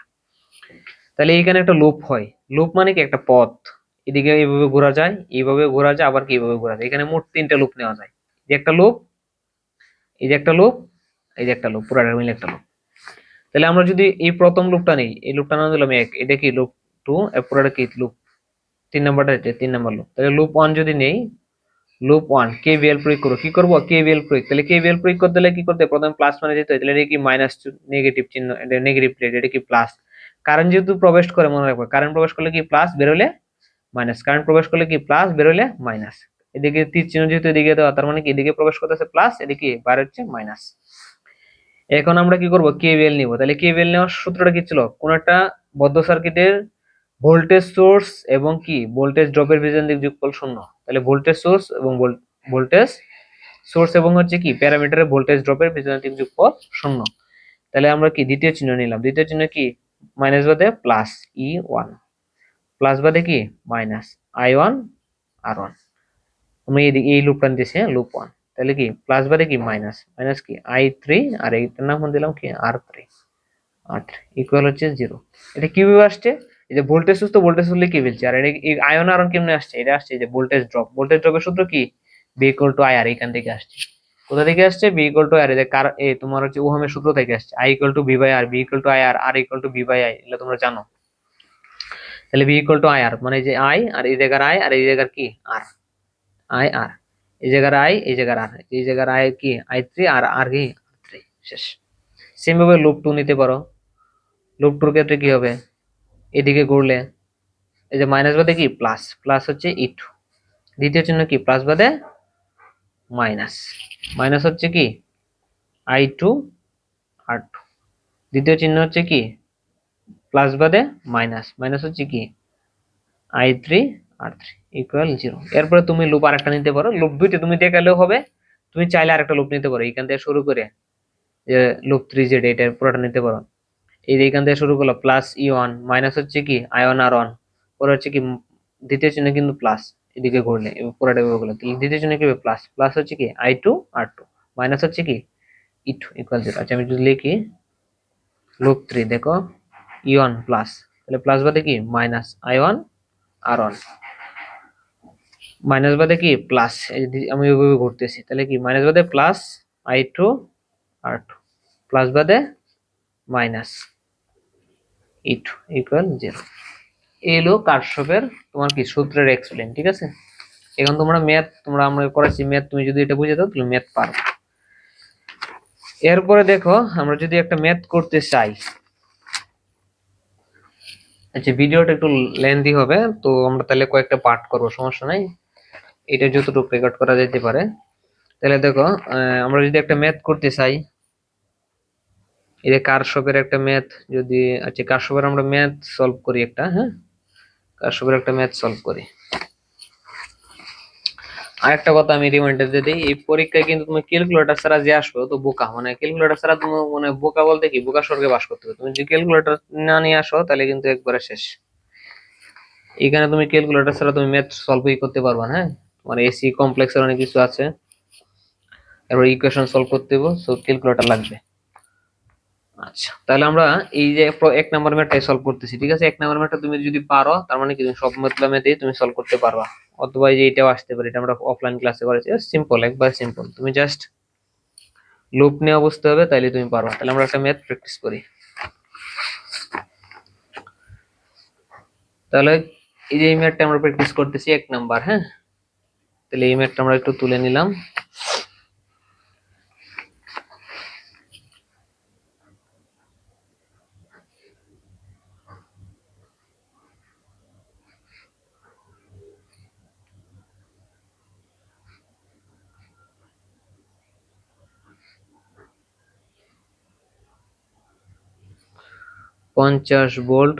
তাহলে এখানে একটা লুপ হয়, লুপ মানে কি একটা পথ, এদিকে এইভাবে ঘোরা যায়, এইভাবে ঘোরা যায়, আবার কি এইভাবে ঘোরা যায়। এখানে মোট তিনটা লুপ নেওয়া যায়, এই যে একটা লুপ, এই যে একটা লুপ, এই যে একটা লুপ, পুরাটা মিলে একটা লুপ। তাহলে আমরা যদি এই প্রথম লুপটা নেই, এই লুপটা নাম দিলাম এক, এটা কি লুপ 2, পুরাটা কি লুপ 3 নাম্বারটা, এটা 3 নাম্বার লুপ। তাহলে লুপ 1 যদি নেই, লুপ 1 কেভিএল প্রয়োগ করো, কি করব কেভিএল প্রয়োগ। তাহলে কেভিএল প্রয়োগ করতে হলে কি করতে, প্রথমে প্লাস মানে যেতে হয়, তাহলে এটা কি মাইনাস, নেগেটিভ চিহ্ন, এটা নেগেটিভ প্লেট, এটা কি প্লাস। কারেন্ট যেহেতু প্রবেশ করে, মনে রাখবে কারেন্ট প্রবেশ করলে কি প্লাস, বের হলে মাইনাস। কারেন্ট প্রবেশ করলে কি প্লাস, বের হলে মাইনাস। এদিকে তীর চিহ্ন যেহেতু এদিকে দেওয়া, তার মানে কি এদিকে প্রবেশ করতেছে প্লাস, এদিকে বাইরে হচ্ছে মাইনাস। এখন আমরা কি করব, কেভিএল নিব। তাহলে কেভিএল নেওয়ার সূত্রটা কি ছিল, কোন একটা বদ্ধ সার্কিটের ভোল্টেজ সোর্স এবং কি ভোল্টেজ ড্রপের বীজগাণিতিক যোগফল 0। তাহলে ভোল্টেজ সোর্স এবং ভোল্টেজ সোর্স এবং হচ্ছে কি প্যারামিটারের ভোল্টেজ ড্রপের বীজগাণিতিক যোগফল 0। তাহলে আমরা কি দ্বিতীয় চিহ্ন নিলাম, দ্বিতীয় চিহ্ন কি মাইনাস বাদে প্লাস ই1, প্লাস বাদে কি মাইনাস i1 r1। আমি এই লুপটা নিতেছি, হ্যাঁ লুপ 1। তাহলে কি প্লাস বাদে কি মাইনাস, মাইনাস কি i3, আর এইটার নাম দিলাম কি r3, ইকুয়াল হচ্ছে 0। এটা কিভাবে আসছে, এই যে ভোল্টেজ সোর্স, তো ভোল্টেজ সোর্স কি বলছে, আর এটা আয়ন আরন কেমনে আসছে, এটা আসছে এই যে ভোল্টেজ ড্রপ, ভোল্টেজ ড্রপের সূত্র কি বি ইকুয়াল টু আই আর, এখান থেকে আসছে। কোথা থেকে আসছে, বি ইকুয়াল টু আর, এই যে তোমার হচ্ছে ওহমের সূত্র থেকে আসছে, I equal to V by R, V equal to I R, R equal to V by I, এগুলো তোমরা জানো। তাহলে V equal to I R মানে যে আই, আর এই জায়গার আই, আর এই জায়গার কি আর, আই আর, এই জায়গার আই, এই জায়গার আর, এই জায়গার আই কি i3, আর আর কি r3, শেষ। সেম ভাবে লুপ 2 নিতে পারো। লুপ 2 এর ক্ষেত্রে কি হবে, এদিকে ঘুরলে এই যে মাইনাস বাদে কি প্লাস, প্লাস হচ্ছে ই2, দ্বিতীয় চিহ্ন কি প্লাস বাদে মাইনাস, মাইনাস হচ্ছে কি i2 r2, দ্বিতীয় চিহ্ন হচ্ছে কি প্লাস বাদে মাইনাস, মাইনাস হচ্ছে কি i3 r3 ইকুয়াল 0। এরপরে তুমি লুপ আরেকটা নিতে পারো, লুপ দুইটা তুমি দেখালেও হবে, তুমি চাইলে আরেকটা লুপ নিতে পারো এখান থেকে শুরু করে, যে লুপ 3z, এটা পুরোটা নিতে পারো। এই যে এখান থেকে শুরু করলো প্লাস ই1, মাইনাস হচ্ছে কি i1 r1, পরে হচ্ছে কি দ্বিতীয় চিহ্ন কিন্তু প্লাস, এদিকে ঘুরলে পুরোটা এভাবে করলে দ্বিতীয় চিহ্ন কি হবে প্লাস, প্লাস হচ্ছে কি i2 r2, মাইনাস হচ্ছে কি ই2 ইকুয়াল 0। আচ্ছা, আমি যদি লিখি লুপ 3, দেখো ই1 প্লাস, তাহলে প্লাস বাদে কি মাইনাস i1 r1, মাইনাস বাদে কি প্লাস, আমি ওইভাবে ঘুরতেছি, তাহলে কি মাইনাস বাদে প্লাস i2 r2 প্লাস বাদে মাইনাস e2 ইকুয়াল 0। এই হলো কারশফের তোমার কি সূত্রের এক্সপ্লেন, ঠিক আছে। এখন তোমরা ম্যাথ, আমরা করেছি ম্যাথ, তুমি যদি এটা বুঝে দাও তাহলে ম্যাথ পারবে। এরপরে দেখো আমরা যদি একটা ম্যাথ করতে চাই, আচ্ছা ভিডিওটা একটু লেন্দি হবে, তো আমরা তাহলে কয়েকটা পার্ট করবো, সমস্যা নাই, এটা যতটুকু রেকর্ড করা যেতে পারে। তাহলে দেখো আমরা যদি একটা ম্যাথ করতে চাই, এই যে কারশফের একটা ম্যাথ, যদি আচ্ছা কারশফের আমরা ম্যাথ সলভ করি একটা, হ্যাঁ কারশফের একটা ম্যাথ সলভ করি। আরেকটা কথা আমি রিমাইন্ডার দিয়ে দিই, এই পরীক্ষায় কিন্তু তুমি ক্যালকুলেটর ছাড়া যে আসবে তো বোকা, মানে ক্যালকুলেটর ছাড়া তুমি মানে বোকা বলতে কি, বোকা স্বর্গে বাস করতে হবে। তুমি যদি ক্যালকুলেটর না নিয়ে আসো তাহলে কিন্তু একবারে শেষ। এখানে তুমি ক্যালকুলেটর ছাড়া তুমি ম্যাথ সলভই করতে পারবা না, হ্যাঁ মানে এসি কমপ্লেক্সের অনেক কিছু আছে, এবার ইকুয়েশন সলভ করতে হবে, সো ক্যালকুলেটর লাগবে। আচ্ছা তাহলে আমরা এই যে এক নাম্বার ম্যাথটাই সলভ করতেছি, ঠিক আছে। এক নাম্বার ম্যাথটা তুমি যদি পারো তার মানে কি তুমি সব ম্যাথই তুমি সলভ করতে পারবা, অথবা এই যে এটাও আসতে পারে, এটা আমরা অফলাইন ক্লাসে করেছি, সিম্পল একবার সিম্পল, তুমি জাস্ট লুপ নেওয়া বুঝতে হবে, তাইলে তুমি পারো। তাহলে আমরা একটা ম্যাথ প্র্যাকটিস করি। তাহলে এই যে এই ম্যাথটা আমরা প্র্যাকটিস করতেছি এক নাম্বার, হ্যাঁ তাহলে এই ম্যাথটা আমরা একটু তুলে নিলাম। পঞ্চাশ ভোল্ট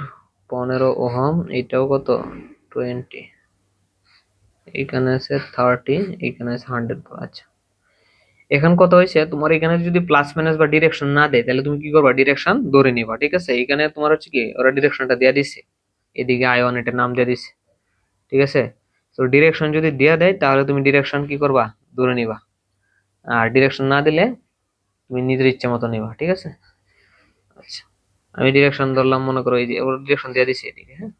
15 ওহম, এটাও কত 20, এখানে আছে 30, এখানে আছে 100। আচ্ছা এখন কত হয়েছে, তোমার এখানে যদি প্লাস মাইনাস বা ডিরেকশন না দেয় তাহলে তুমি কি করবা, ডিরেকশন ধরে নিবা, ঠিক আছে। এখানে তোমার হচ্ছে কি ওরা ডিরেকশনটা দিয়ে দিছে, এদিকে i1 এটা নাম দিয়ে দিছে, ঠিক আছে। তো ডিরেকশন যদি দেয়া দেয় তাহলে তুমি ডিরেকশন কি করবা, ধরে নিবা, আর ডিরেকশন না দিলে তুমি নিজের ইচ্ছা মতো নিবা, ঠিক আছে। আচ্ছা আমি ডিরেকশন ধরলাম, মনে করো এই যে ওরা ডিরেকশন দিয়ে দিছে এদিকে, হ্যাঁ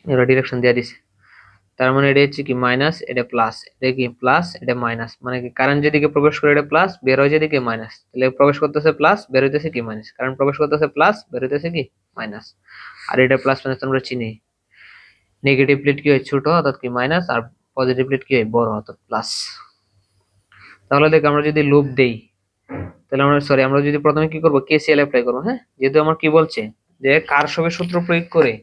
ওরা ডিরেকশন দিয়ে দিছে, তার মানে এটা হচ্ছে কি মাইনাস, এটা প্লাস, এটা কি প্লাস, এটা মাইনাস, মানে কি কারেন্ট যেদিকে প্রবেশ করে এটা প্লাস, বের হয় যেদিকে মাইনাস, তাহলে প্রবেশ করতেছে প্লাস, বের হইতেছে কি মাইনাস, কারেন্ট প্রবেশ করতেছে প্লাস, বের হইতেছে কি মাইনাস। আর এটা প্লাস মাইনাস আমরা চিনি, নেগেটিভ প্লেট কি হয় ছোট অর্থাৎ কি মাইনাস, আর পজিটিভ প্লেট কি হয় বড় অর্থাৎ প্লাস। তাহলে দেখ আমরা যদি লুপ দেই, তাহলে আমরা সরি আমরা যদি প্রথমে কি করব, কেসিএল অ্যাপ্লাই করবো, হ্যাঁ যেহেতু আমার কি বলছে যে কারশফের সূত্র প্রয়োগ করে,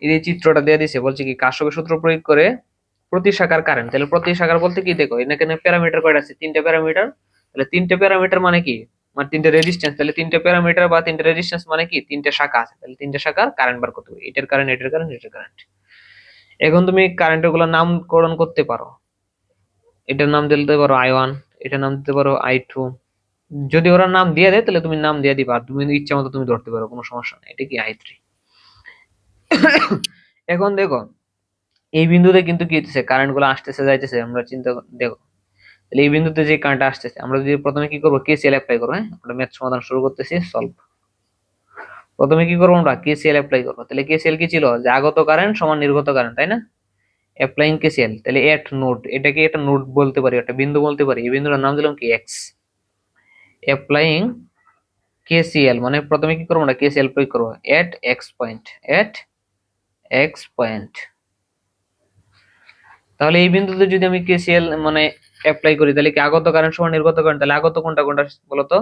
এই চিত্রটা দিয়ে দিছে, বলছে কি কারশফের সূত্র প্রয়োগ করে প্রতি শাখার কারেন্ট, তাহলে প্রতি শাখার বলতে কি দেখো এখানে প্যারামিটার কয়টা আছে, তিনটা প্যারামিটার, তাহলে তিনটে প্যারামিটার মানে কি, মানে তিনটে রেজিস্ট্যান্স, তাহলে তিনটে প্যারামিটার বা তিনটে রেজিস্ট্যান্স মানে কি তিনটে শাখা আছে, তাহলে তিনটে শাখার কারেন্ট বার করতে হবে, এটার কারেন্ট, এটার কারেন্ট, এটার কারেন্ট। এখন তুমি কারেন্টের গুলো নামকরণ করতে পারো, এটার নাম দিতে পারো i1, এটার নাম দিতে পারো i2, যদি ওরা নাম দিয়ে দেয় তাহলে তুমি নাম দিয়ে দিবা, আর তুমি ইচ্ছা মতো তুমি ধরতে পারো, কোনো সমস্যা নেই। এটা কি i3। এখন দেখো এই বিন্দুতে কিন্তু কি হচ্ছে, কারেন্ট গুলো আসতেছে যাইতেছে, আমরা চিন্তা দেখো, তাহলে এই বিন্দুতে যে কারেন্ট আসতেছে, আমরা যদি প্রথমে কি করবো, কেসিএল অ্যাপ্লাই করবো, হ্যাঁ আমরা ম্যাথ সমাধান শুরু করতেছি, সলভ। প্রথমে কি করবো, আমরা কেসিএল অ্যাপ্লাই করবো, তাহলে কেসিএল কি ছিল, যে আগত কারেন্ট সমান নির্গত কারেন্ট, তাই না। অ্যাপ্লাইং কেসিএল, তাহলে এট নোড, এটাকে একটা নোড বলতে পারি, একটা বিন্দু বলতে পারি, এই বিন্দুটার নাম দিলাম কি এক্স। অ্যাপ্লাইং কেসিএল মানে প্রথমে কি করবো, আমরা কেসিএল প্রয়োগ করবো এট এক্স পয়েন্ট, এট এক্স পয়েন্ট। তাহলে এই বিন্দুতে যদি আমি কেসিএল মানে অ্যাপ্লাই করি, তাহলে কি আগত কারেন্ট সমান নির্গত কারেন্ট, তাহলে আগত কোনটা কোনটা বলতো,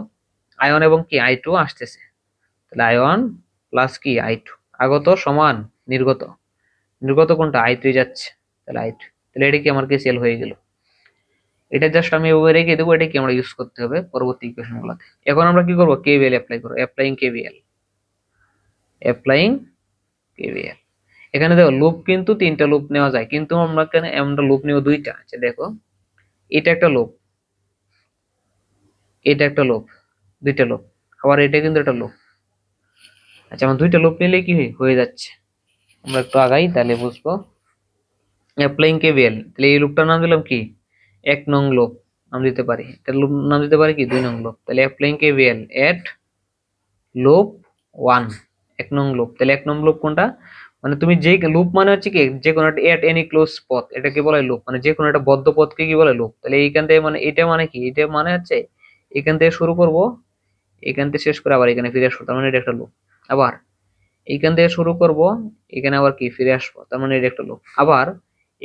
আয়ন এবং কি i2 আসতেছে, তাহলে i1 প্লাস কি i2, আগত সমান নির্গত, নির্গত কোনটা i3 যাচ্ছে, তাহলে i3, তাহলে এটা কি আমার কেসিএল হয়ে গেল। এটা জাস্ট আমি ওভাবে রেখে দেবো, এটা কি আমরা ইউজ করতে হবে পরবর্তী ইকুয়েশন গুলোতে। এখন আমরা কি করবো, কেভিএল অ্যাপ্লাই করবো, অ্যাপ্লাইং কেভিএল, অ্যাপ্লাইং কেভিএল। এখানে দেখো লুপ কিন্তু তিনটা লুপ নেওয়া যায়, কিন্তু আমরা লুপ নিব দুইটা। আচ্ছা দেখো এটা একটা লুপ, এটা একটা লুপ, দুইটা লুপ, আবার এটা কিন্তু একটা লুপ। আচ্ছা আমার দুইটা লুপ নিলে কি হয়ে যাচ্ছে, আমরা একটু আগাই তাহলে বুঝবো। অ্যাপ্লাইং কেভিএল, তাহলে এই লুপটার নাম দিলাম কি 1 নং লুপ, নাম দিতে পারি, এটা লুপ নাম দিতে পারি কি 2 নং লুপ, তাহলে অ্যাপ্লাইং কেভিএল এট লুপ 1, 1 নং লুপ, তাহলে 1 নং লুপ কোনটা, মানে তুমি যে লুপ মানে হচ্ছে কি যে কোনো একটা এট এনি ক্লোজ পথ, এটাকে বলে লুপ, মানে যে কোনো একটা বদ্ধ পথকে কি বলে লুপ। তাহলে এইখান থেকে মানে এটা মানে কি, এটা মানে হচ্ছে এখান থেকে শুরু করব, এখান থেকে শেষ করে আবার এখানে ফিরে আসবো, তার মানে এটা একটা লুপ। আবার এইখান থেকে শুরু করব, এখানে আবার কি ফিরে আসবো, তার মানে এটা একটা লুপ। আবার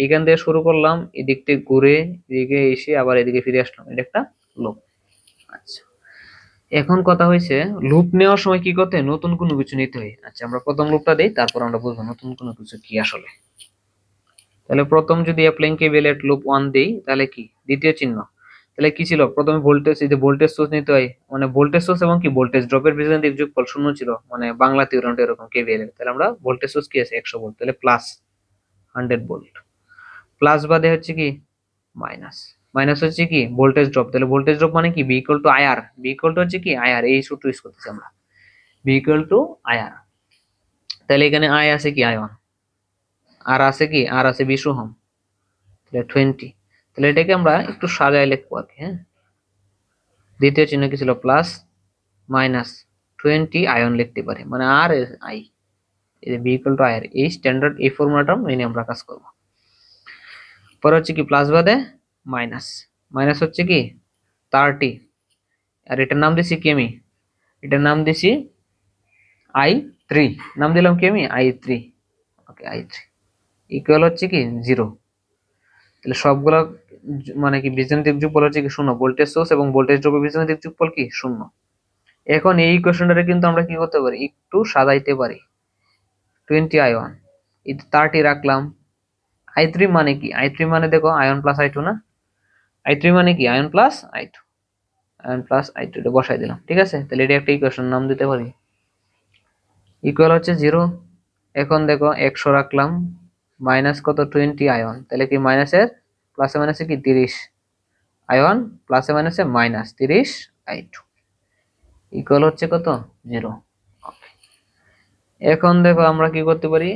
এখান থেকে শুরু করলাম, এদিক থেকে ঘুরে এদিকে এসে আবার এদিকে ফিরে আসলাম, এটা একটা লুপ। আচ্ছা, এখন কথা হয়েছে লুপ নেওয়ার সময় কি করতে হয়, নতুন কোনো কিছু নিতে হয়। আচ্ছা, আমরা প্রথম লুপটা দেই, তারপর আমরা বুঝবো নতুন কোনো কিছু কি আসলে। তাহলে প্রথম যদি অ্যাপ্লাইং কেবল এট লুপ 1 দেই, তাহলে কি দ্বিতীয় চিহ্ন, তাহলে কি ছিল প্রথমে ভোল্টেজ, এই যে ভোল্টেজ সোর্স নিতে হয়, মানে ভোল্টেজ সোর্স এবং কি ভোল্টেজ ড্রপের বীজগাণিতিক যোগফল শূন্য ছিল, মানে বাংলা থিওরেমটা এরকম কেভিএল এর। তাহলে আমরা ভোল্টেজ সোর্স কি আছে 100 ভোল্ট, তাহলে প্লাস 100 ভোল্ট, প্লাস বাদে হচ্ছে কি মাইনাস, মাইনাস হচ্ছে কি ভোল্টেজ ড্রপ, তাহলে ভোল্টেজ ড্রপ মানে কি V equal to IR, V equal to হচ্ছে কি আইআর, এই সূত্র ইউজ করতেছি আমরা, বি ইকুয়াল টু আইআর। তাহলে এখানে আই আছে কি আই1, আর আছে কি আর আছে 20 ওহম, তাহলে 20। তাহলে এটাকে আমরা একটু সাজায় লিখবো আর কি, হ্যাঁ। দ্বিতীয় চিহ্ন কি ছিল প্লাস মাইনাস 20 আয়ন লিখতে পারি, মানে আর আই, এই যে বি ইকুয়াল টু আই, এই স্ট্যান্ডার্ড এই ফর্মুলাটা মেনে আমরা কাজ করব। পরে হচ্ছে কি প্লাস বাদে মাইনাস, মাইনাস হচ্ছে কি 30, আর এটার নাম দিছি কি আমি, এটার নাম দিছি i3, নাম দিলাম কি আমি i3, ওকে i3 ইকুয়াল হচ্ছে কি 0। তাহলে সবগুলা মানে কি বীজগাণিতিক যোগফল হচ্ছে কি শূন্য, ভোল্টেজ সোর্স এবং ভোল্টেজ ড্রপের বীজগাণিতিক যোগফল কি শূন্য। এখন এই ইকুয়েশনটারে কিন্তু আমরা কি করতে পারি, একটু সাজাইতে পারি। 20 i1, এই 30 রাখলাম, i3 মানে কি, i3 মানে দেখো আয়ন প্লাস i2 না, i3 মানে কি ion plus i2, ion plus i2 এটা বসাই দিলাম, ঠিক আছে। তাহলে এটা একটা ইকুয়েশন নাম দিতে পারি, ইকুয়াল হচ্ছে 0। এখন দেখো 100 রাখলাম, মাইনাস কত 20 আয়ন, তাহলে কি মাইনাসের প্লাসে মাইনাসে কি 30 আয়ন, প্লাসে মাইনাসে মাইনাস 30 i2 ইকুয়াল হচ্ছে কত 0। এখন দেখো আমরা কি করতে পারি,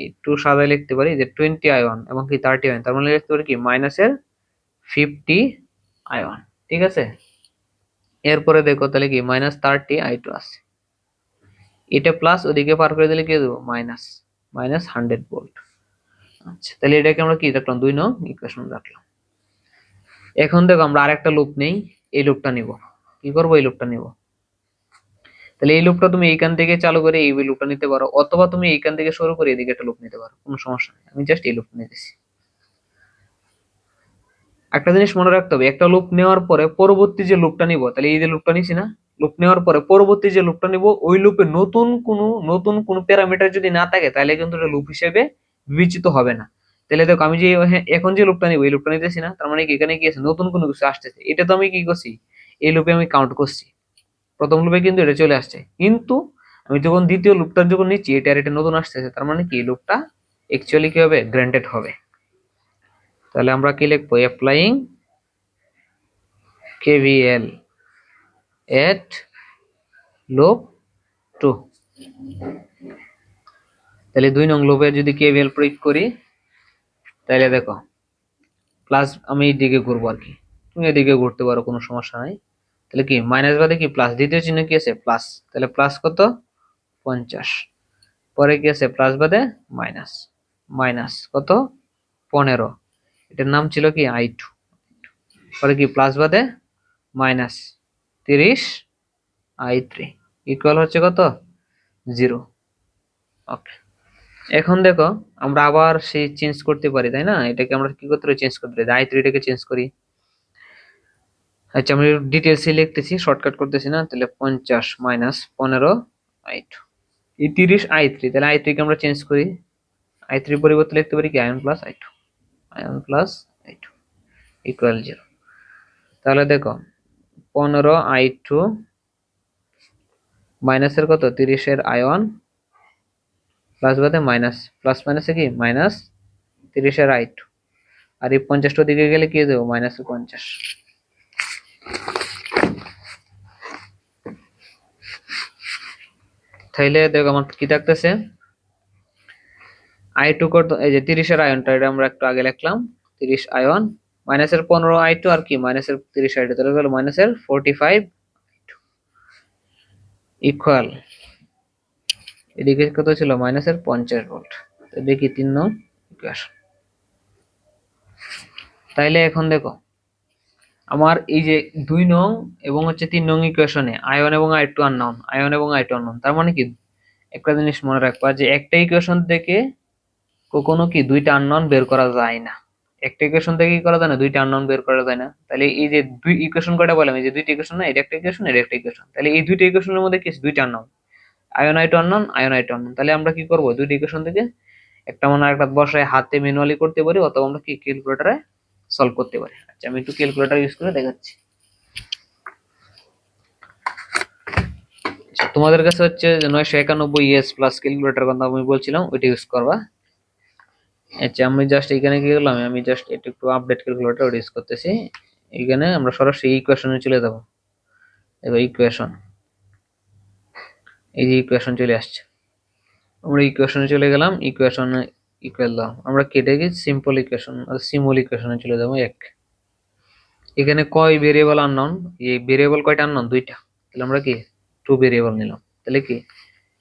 একটু সাদায় লিখতে পারি যে 20 i1 এবং কি 30 আয়ন, তার মানে লিখতে পারি কি মাইনাসের 50 আয়ন, ঠিক আছে। এরপরে দেখো তাহলে কি মাইনাস 30 i2 আছে, এটা প্লাস ওদিকে পার করে দিলে কি দেবো মাইনাস, মাইনাস 100 ভোল্ট। আচ্ছা, তাহলে এটাকে আমরা কি রাখলাম 2 নং ইকুয়েশন রাখলাম। এখন দেখো আমরা আরেকটা লুপ নেই, এই লুপটা নিব, কি করবো এই লুপটা নিব। তাহলে এই লুপটা তুমি এইখান থেকে চালু করে এই লুপটা নিতে পারো, অথবা তুমি এইখান থেকে শুরু করে এদিকে একটা লুপ নিতে পারো, কোনো সমস্যা নেই, আমি জাস্ট এই লুপটা নিতেছি। একটা জিনিস মনে রাখতে হবে, একটা লুপ নেওয়ার পরে পরবর্তী যে লুপটা নিব, তাহলে এই যে লুপটা নিছি না, লুপ নেওয়ার পরে পরবর্তী যে লুপটা নিব ওই লুপে নতুন কোনো প্যারামিটার যদি না থাকে তাহলে কিন্তু এটা লুপ হিসেবে বিবেচিত হবে না। তাহলে দেখো আমি যে এখন যে লুপটা নিব এই লুপটা নিতেছি না, তার মানে কি এখানে কি আছে নতুন কোনো কিছু আসতেছে, এটা তো আমি কি করছি এই লুপে আমি কাউন্ট করছি, প্রথম লুপে কিন্তু এটা চলে আসছে, কিন্তু আমি যখন দ্বিতীয় লুপটা যখন নিচ্ছি এটা আর এটা নতুন আসতেছে, তার মানে কি লুপটা অ্যাকচুয়ালি কি হবে গ্রান্টেড হবে। তাহলে আমরা কি লিখবো, অ্যাপ্লাইং KVL at loop 2। তাহলে 2 নং লুপে যদি KVL প্রয়োগ করি, তাহলে দেখো প্লাস আমি এইদিকে ঘুরবো আর কি, তুমি এদিকে ঘুরতে পারো কোনো সমস্যা নাই। তাহলে কি মাইনাস বাদে কি প্লাস, দ্বিতীয় চিহ্ন কি আছে প্লাস, তাহলে প্লাস কত 50, পরে কি আছে প্লাস বাদে মাইনাস, মাইনাস কত 15, এটার নাম ছিল কি i2, পরে কি প্লাস বাদে মাইনাস 30 i3 ইকুয়াল হচ্ছে কত 0। ওকে, এখন দেখো আমরা আবার সেই চেঞ্জ করতে পারি তাই না, এটাকে আমরা কি করতে পারি চেঞ্জ করতে পারি, i3 টাকে চেঞ্জ করি। আচ্ছা, আমি ডিটেলসে লিখতেছি, শর্টকাট করতেছি না, তাহলে 50 মাইনাস 15 i2, এই 30 i3, তাহলে i3 কে আমরা চেঞ্জ করি, i3 পরিবর্তে লিখতে পারি কি ion plus i2, ion plus i2 equal 0। তাহলে দেখো 15 i2 মাইনাসের কত 30 এর আয়ন, প্লাস বাদে মাইনাস, প্লাস মাইনাসে কি মাইনাস 30 এর i2, আর এই 50টার দিকে গেলে কি দেবো মাইনাস 50। তাইলে দেখো আমার কি থাকতেছে i2 কত, এই যে 30 এর আয়নটা এটা আমরা একটু আগে লিখলাম, 30 আয়ন মাইনাসের 15 i2 আর কি মাইনাসের 30 i2, তাহলে হলো মাইনাসের 45 i2 ইকুয়াল, এদিকে কত ছিল মাইনাসের 50 ভোল্ট। তো দেখি 3 নং ইকুয়েশন। তাইলে এখন দেখো আমার এই যে 2 নং এবং হচ্ছে 3 নং ইকুয়েশনে আয়ন এবং আই টু আননোন, আয়ন এবং আই টু আননোন, তার মানে কি একটা জিনিস মনে রাখবা যে একটা ইকুয়েশন থেকে কখনো কি দুইটা আননোন বের করা যায় না। একটা ইকুয়েশন থেকে কি করা যায় না, দুইটা আননোন বের করা যায় না। তাহলে এই যে দুই ইকুয়েশন কয়টা বললাম, এই যে দুইটা ইকুয়েশন না, এটা একটা ইকুয়েশন, এটা একটা ইকুয়েশন, তাহলে এই দুইটা ইকুয়েশনের মধ্যে কি দুইটা unknown, ion I to unknown, ion I to unknown. তাহলে আমরা কি করব, দুইটা ইকুয়েশন থেকে একটা মানে একটা বসায় হাতে ম্যানুয়ালি করতে পারি, অথবা আমরা কি ক্যালকুলেটরে সলভ করতে পারি। আচ্ছা আমি একটু ক্যালকুলেটর ইউজ করে দেখাচ্ছি। আচ্ছা, তোমাদের কাছে হচ্ছে 991 ইএস প্লাস ক্যালকুলেটর কথা আমি বলছিলাম, ওইটা ইউজ করবা। আচ্ছা আমি জাস্ট এখানে কি করলাম, আমি জাস্ট একটু আপডেট ক্যালকুলেটর ওটা ইউজ করতেছি। এখানে আমরা সরাসরি ইকুয়েশনে চলে যাব। দেখো ইকুয়েশন, এই যে ইকুয়েশন চলে আসছে, আমরা ইকুয়েশনে চলে গেলাম। ইকুয়েশনে ইকুয়াল দাও, আমরা কেটে গিয়ে সিম্পল ইকুয়েশন সিম্বল ইকুয়েশনে চলে যাবো। এখানে কয় ভেরিয়েবল আননোন, এই ভেরিয়েবল কয়টা আননোন, দুইটা। তাহলে আমরা কি 2 ভেরিয়েবল নিলাম। তাহলে কি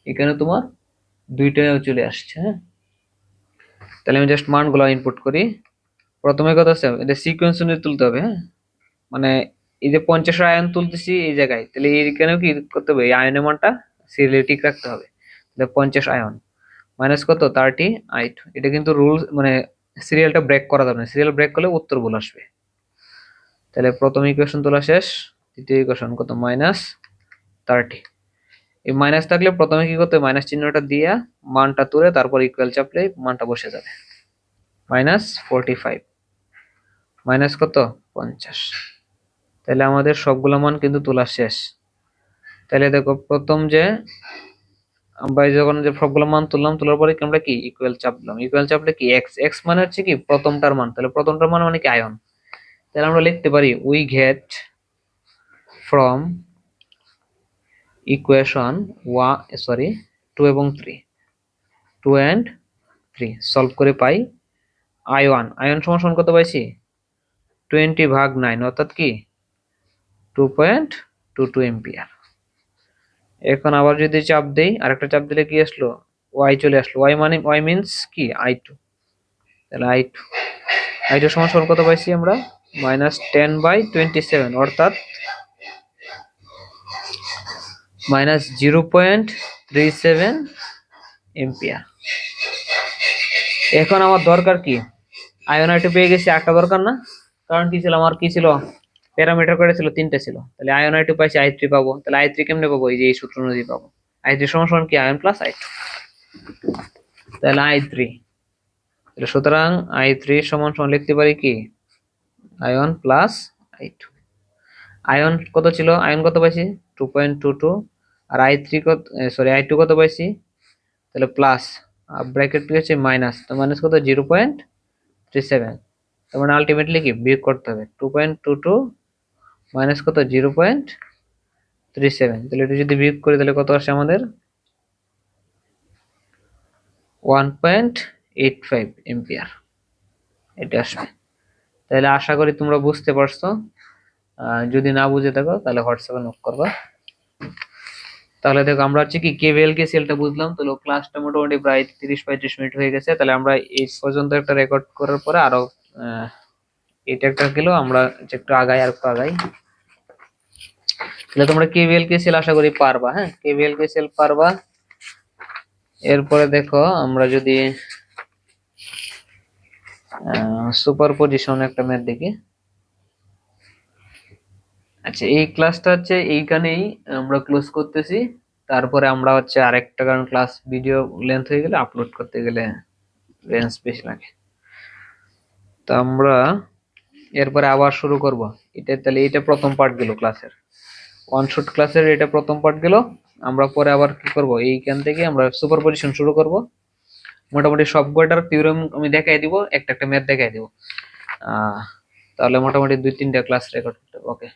এখানে তোমার দুইটা চলে আসছে। হ্যাঁ, তাহলে আমি জাস্ট মানগুলো ইনপুট করি। প্রথমে কথা আছে এটা সিকোয়েন্স অনুযায়ী তুলতে হবে। হ্যাঁ, মানে এই যে 50 আয়ন তুলতেছি এই জায়গায়, তাহলে এইখানেও কি করতে হবে, এই আয়নের মানটা সিরিয়ালি ঠিক রাখতে হবে। তাহলে 50 আয়ন মাইনাস কত 30 আইট, এটা কিন্তু রুলস মানে সিরিয়ালটা ব্রেক করা যাবে না, সিরিয়াল ব্রেক করলে উত্তর ভুল আসবে। তাহলে প্রথম ইকুয়েশন তোলা শেষ, দ্বিতীয় ইকুয়েশন কত -30। এই মাইনাস থাকলে প্রথমে কি করতে হবে, মাইনাস চিহ্নটা দিয়া মানটা তুলে তারপর ইকুয়াল চাপলে মানটা বসে যাবে। -45 মাইনাস কত 50। তাহলে আমাদের সবগুলো মান কিন্তু তোলা শেষ। তাহলে দেখো প্রথম যে আমরা যখন যে সবগুলো মান তুললাম, তোলার পরে আমরা কি ইকুয়াল চাপলাম, ইকুয়াল চাপলে কি এক্স, এক্স মানে হচ্ছে কি প্রথমটার মান, তাহলে প্রথমটার মান মানে কি আয়ন। তাহলে আমরা লিখতে পারি উই গেট ফ্রম ইকুয়েশন 2 এবং 3, 2 and 3 সলভ করে পাই আয়ন, আয়ন সমান কত পাইছি 20/9 অর্থাৎ কি 2.22 এম্পিয়ার। এখন আবার যদি চাপ দেই, আরেকটা চাপ দিলে কি আসলো, ওয়াই চলে আসলো, ওয়াই মানে ওয়াই মিন্স কি I2। তাহলে I2 সমান কত পাইছি আমরা -10/27 অর্থাৎ -0.37 এম্পিয়ার। এখন আমার দরকার কি, আয়ন I2 পেয়ে গেছি, একটা দরকার না, কারণ কি ছিল আমার, কি ছিল প্যারামিটার করে ছিল 3টে ছিল। তাহলে আয়ন I2 পাইছি, I3 পাবো। তাহলে I3 কেমনে পাবো, এই যে এই সূত্র অনুযায়ী পাবো। I3 সমান কি আয়ন প্লাস I2। তাহলে I3, তাহলে সুতরাং I3 সমান লিখতে পারি কি আয়ন প্লাস I2। আয়ন কত ছিল, আয়ন কত পাইছি 2.22, আর I3 কত, I2 কত পাইছি, তাহলে প্লাস ব্র্যাকেট হচ্ছে মাইনাস, তো মাইনাস কত 0.37। তার মানে আলটিমেটলি কি বিয়োগ করতে হবে 2.22 মাইনাস কত 0.37। তাহলে এটা যদি বিয়োগ করি তাহলে কত আসে আমাদের 1.85 এম্পিয়ার এটা আসবে। তাহলে আশা করি তোমরা বুঝতে পারছো। যদি না বুঝে থাকো তাহলে হোয়াটসঅ্যাপে নক করবা। তাহলে দেখো আমরা হচ্ছে কি কেভিএল কেসিএলটা বুঝলাম। তাহলে ক্লাসটা মোটামুটি প্রায় 30-35 মিনিট হয়ে গেছে। তাহলে আমরা এই পর্যন্ত একটা রেকর্ড করার পরে আরো এটা একটা গেল, আমরা একটু আগাই আর একটু আগাই। তাহলে তোমরা কেভিএল কেসিএল আশা করি পারবা। হ্যাঁ, কেভিএল কেসিএল পারবা। এরপরে দেখো আমরা যদি সুপারপজিশন একটা ম্যাথ দেখি। আচ্ছা এই ক্লাসটা হচ্ছে এইখানেই আমরা ক্লোজ করতেছি। তারপরে আমরা হচ্ছে আরেকটা, কারণ ক্লাস ভিডিও লেন্থ হয়ে গেলে আপলোড করতে গেলে রেঞ্জ বেশি লাগে, তো আমরা এরপরে আবার শুরু করব এটা। তাহলে এটা প্রথম পার্ট গেল ক্লাসের, ওয়ান শট ক্লাসের এটা প্রথম পার্ট গেল। আমরা পরে আবার কি করব, এইখান থেকে আমরা সুপারপজিশন শুরু করব। মোটামুটি সব কয়টার থিওরেম আমি দেখাই দিব, একটা একটা ম্যাথ দেখাই দিব। তাহলে মোটামুটি 2-3টা ক্লাস রেকর্ড করতে হবে। ওকে।